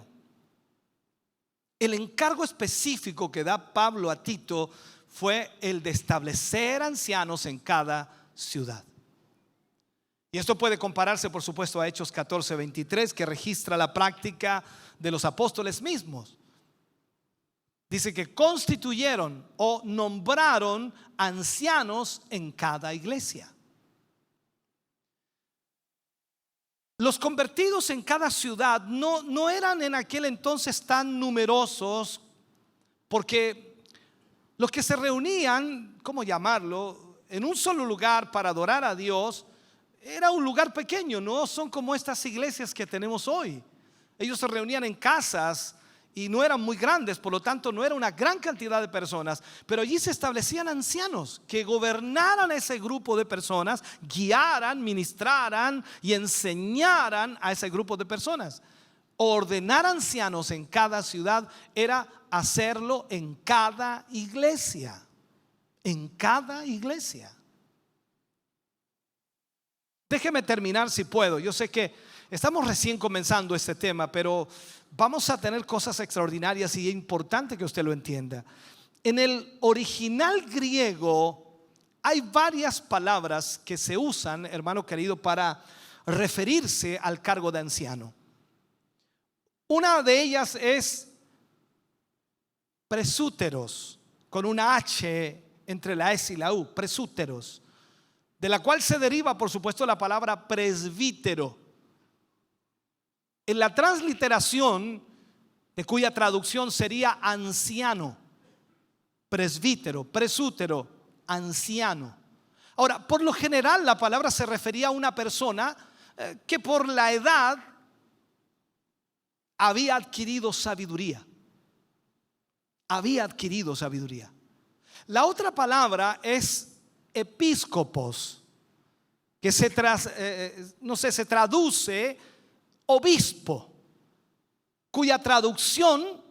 El encargo específico que da Pablo a Tito fue el de establecer ancianos en cada ciudad. Y esto puede compararse, por supuesto, a Hechos 14:23, que registra la práctica de los apóstoles mismos. Dice que constituyeron o nombraron ancianos en cada iglesia. Los convertidos en cada ciudad no eran en aquel entonces tan numerosos, porque los que se reunían, ¿cómo llamarlo?, en un solo lugar para adorar a Dios, era un lugar pequeño. No son como estas iglesias que tenemos hoy. Ellos se reunían en casas y no eran muy grandes, por lo tanto no era una gran cantidad de personas, pero allí se establecían ancianos que gobernaran a ese grupo de personas, guiaran, ministraran y enseñaran a ese grupo de personas. Ordenar ancianos en cada ciudad era hacerlo en cada iglesia. En cada iglesia. Déjeme terminar si puedo. Yo sé que estamos recién comenzando este tema, pero vamos a tener cosas extraordinarias y es importante que usted lo entienda. En el original griego hay varias palabras que se usan, hermano querido, para referirse al cargo de anciano. Una de ellas es presúteros, con una H entre la S y la U, presúteros, de la cual se deriva, por supuesto, la palabra presbítero. En la transliteración, de cuya traducción sería anciano, presbítero, presútero, anciano. Ahora, por lo general la palabra se refería a una persona que por la edad había adquirido sabiduría. Había adquirido sabiduría. La otra palabra es episcopos, que se traduce obispo, cuya traducción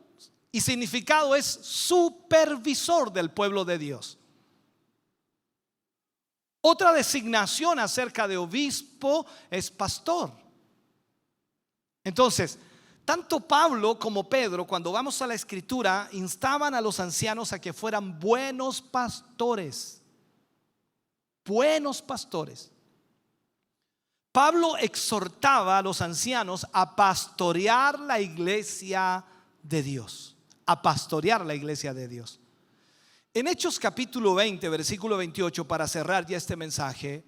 y significado es supervisor del pueblo de Dios. Otra designación acerca de obispo es pastor. Entonces, tanto Pablo como Pedro, cuando vamos a la escritura, instaban a los ancianos a que fueran buenos pastores. Buenos pastores. Pablo exhortaba a los ancianos a pastorear la iglesia de Dios. A pastorear la iglesia de Dios. En Hechos capítulo 20, versículo 28, para cerrar ya este mensaje,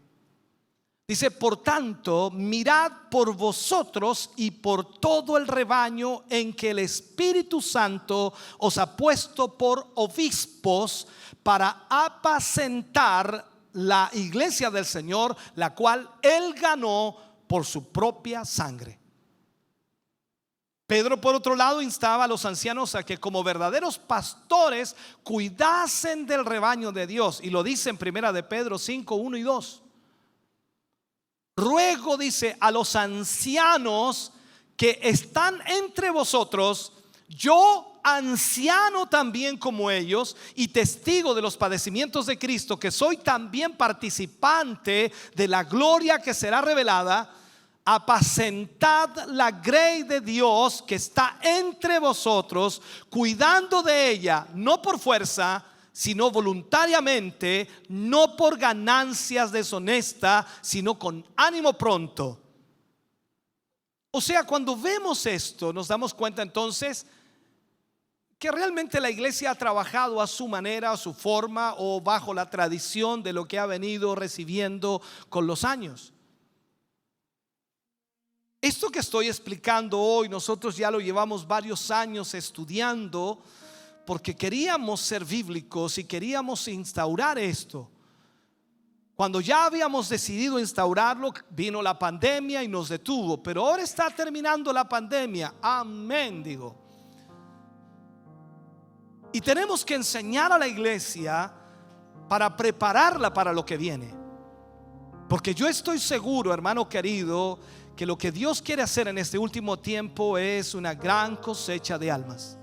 dice: por tanto, mirad por vosotros y por todo el rebaño en que el Espíritu Santo os ha puesto por obispos para apacentar la iglesia del Señor, la cual Él ganó por su propia sangre. Pedro, por otro lado, instaba a los ancianos a que como verdaderos pastores cuidasen del rebaño de Dios, y lo dice en primera de Pedro 5, 1 y 2. Ruego, dice, a los ancianos que están entre vosotros, yo anciano también como ellos y testigo de los padecimientos de Cristo, que soy también participante de la gloria que será revelada, apacentad la grey de Dios que está entre vosotros, cuidando de ella, no por fuerza, sino voluntariamente, no por ganancias deshonestas, sino con ánimo pronto. O sea, cuando vemos esto, nos damos cuenta entonces que realmente la iglesia ha trabajado a su manera, a su forma, o bajo la tradición de lo que ha venido recibiendo con los años. Esto que estoy explicando hoy, nosotros ya lo llevamos varios años estudiando, porque queríamos ser bíblicos y queríamos instaurar esto. Cuando ya habíamos decidido instaurarlo, vino la pandemia y nos detuvo, pero ahora está terminando la pandemia. Amén, digo. Y tenemos que enseñar a la iglesia para prepararla para lo que viene. Porque yo estoy seguro, hermano querido, que lo que Dios quiere hacer en este último tiempo es una gran cosecha de almas.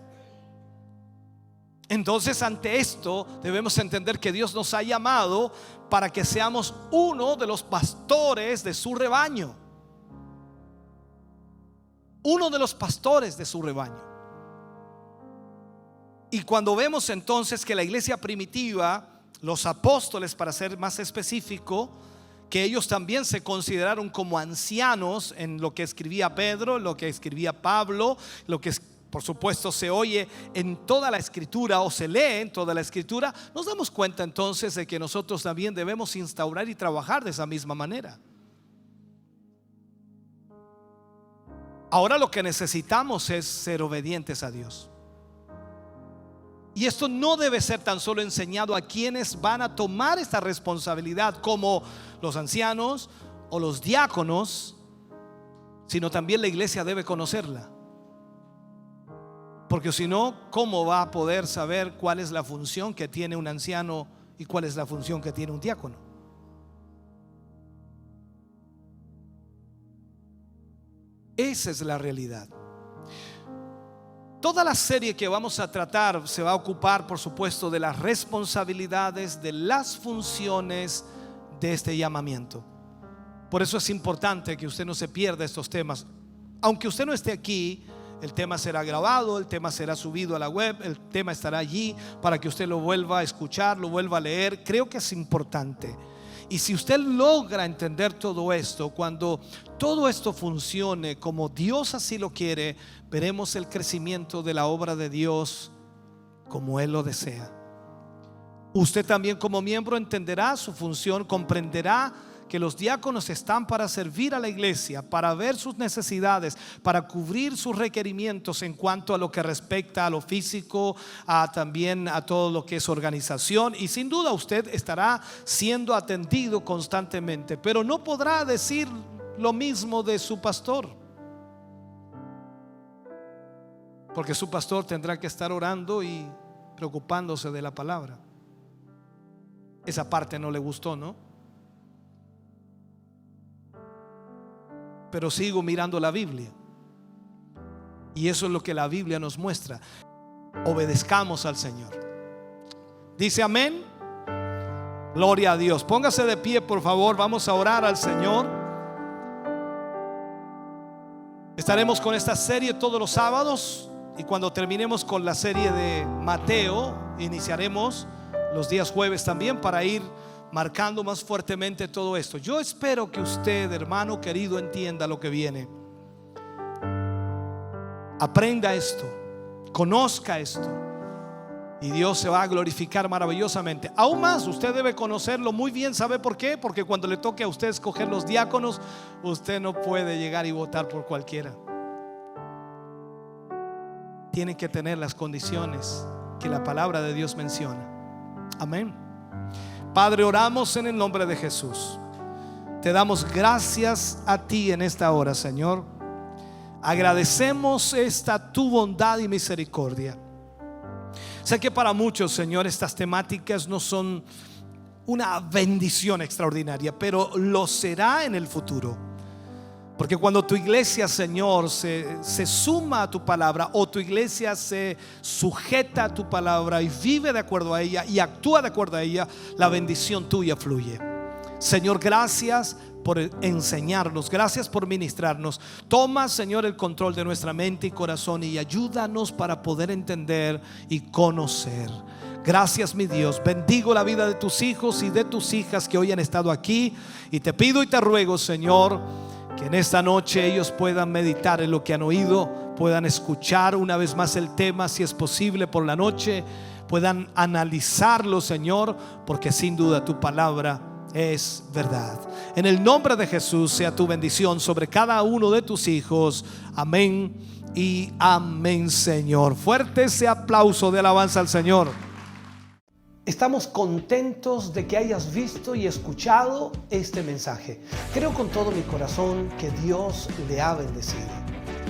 Entonces, ante esto debemos entender que Dios nos ha llamado para que seamos uno de los pastores de su rebaño. Uno de los pastores de su rebaño. Y cuando vemos entonces que la iglesia primitiva, los apóstoles, para ser más específico, que ellos también se consideraron como ancianos en lo que escribía Pedro, lo que escribía Pablo, lo que por supuesto se oye en toda la escritura o se lee en toda la escritura, nos damos cuenta entonces de que nosotros también debemos instaurar y trabajar de esa misma manera. Ahora lo que necesitamos es ser obedientes a Dios. Y esto no debe ser tan solo enseñado a quienes van a tomar esta responsabilidad, como los ancianos o los diáconos, sino también la iglesia debe conocerla. Porque si no, ¿cómo va a poder saber cuál es la función que tiene un anciano y cuál es la función que tiene un diácono? Esa es la realidad. Toda la serie que vamos a tratar se va a ocupar, por supuesto, de las responsabilidades, de las funciones de este llamamiento. Por eso es importante que usted no se pierda estos temas. Aunque usted no esté aquí, el tema será grabado, el tema será subido a la web, el tema estará allí para que usted lo vuelva a escuchar, lo vuelva a leer. Creo que es importante. Y si usted logra entender todo esto, cuando todo esto funcione como Dios así lo quiere, veremos el crecimiento de la obra de Dios como Él lo desea. Usted también como miembro entenderá su función, comprenderá que los diáconos están para servir a la iglesia, para ver sus necesidades, para cubrir sus requerimientos en cuanto a lo que respecta a lo físico, también a todo lo que es organización, y sin duda usted estará siendo atendido constantemente, pero no podrá decir lo mismo de su pastor, porque su pastor tendrá que estar orando y preocupándose de la palabra. Esa parte no le gustó, ¿no? Pero sigo mirando la Biblia, y eso es lo que la Biblia nos muestra. Obedezcamos al Señor. Dice amén. Gloria a Dios. Póngase de pie, por favor. Vamos a orar al Señor. Estaremos con esta serie todos los sábados, y cuando terminemos con la serie de Mateo, iniciaremos los días jueves también, para ir marcando más fuertemente todo esto. Yo espero que usted, hermano querido, entienda lo que viene. Aprenda esto, conozca esto, y Dios se va a glorificar maravillosamente. Aún más, usted debe conocerlo muy bien. ¿Sabe por qué? Porque cuando le toque a usted escoger los diáconos, usted no puede llegar y votar por cualquiera. Tiene que tener las condiciones que la palabra de Dios menciona. Amén. Padre, oramos en el nombre de Jesús. Te damos gracias a ti en esta hora, Señor. Agradecemos esta tu bondad y misericordia. Sé que para muchos, Señor, estas temáticas no son una bendición extraordinaria, pero lo será en el futuro. Porque cuando tu iglesia, Señor, se suma a tu palabra, o tu iglesia se sujeta a tu palabra y vive de acuerdo a ella y actúa de acuerdo a ella, la bendición tuya fluye. Señor, gracias por enseñarnos, gracias por ministrarnos. Toma, Señor, el control de nuestra mente y corazón, y ayúdanos para poder entender y conocer. Gracias, mi Dios. Bendigo la vida de tus hijos y de tus hijas que hoy han estado aquí, y te pido y te ruego, Señor, que en esta noche ellos puedan meditar en lo que han oído, puedan escuchar una vez más el tema, si es posible por la noche, puedan analizarlo, Señor, porque sin duda tu palabra es verdad. En el nombre de Jesús sea tu bendición sobre cada uno de tus hijos. Amén y amén, Señor. Fuerte ese aplauso de alabanza al Señor. Estamos contentos de que hayas visto y escuchado este mensaje. Creo con todo mi corazón que Dios le ha bendecido.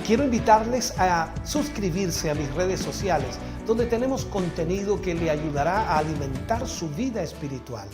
Quiero invitarles a suscribirse a mis redes sociales, donde tenemos contenido que le ayudará a alimentar su vida espiritual.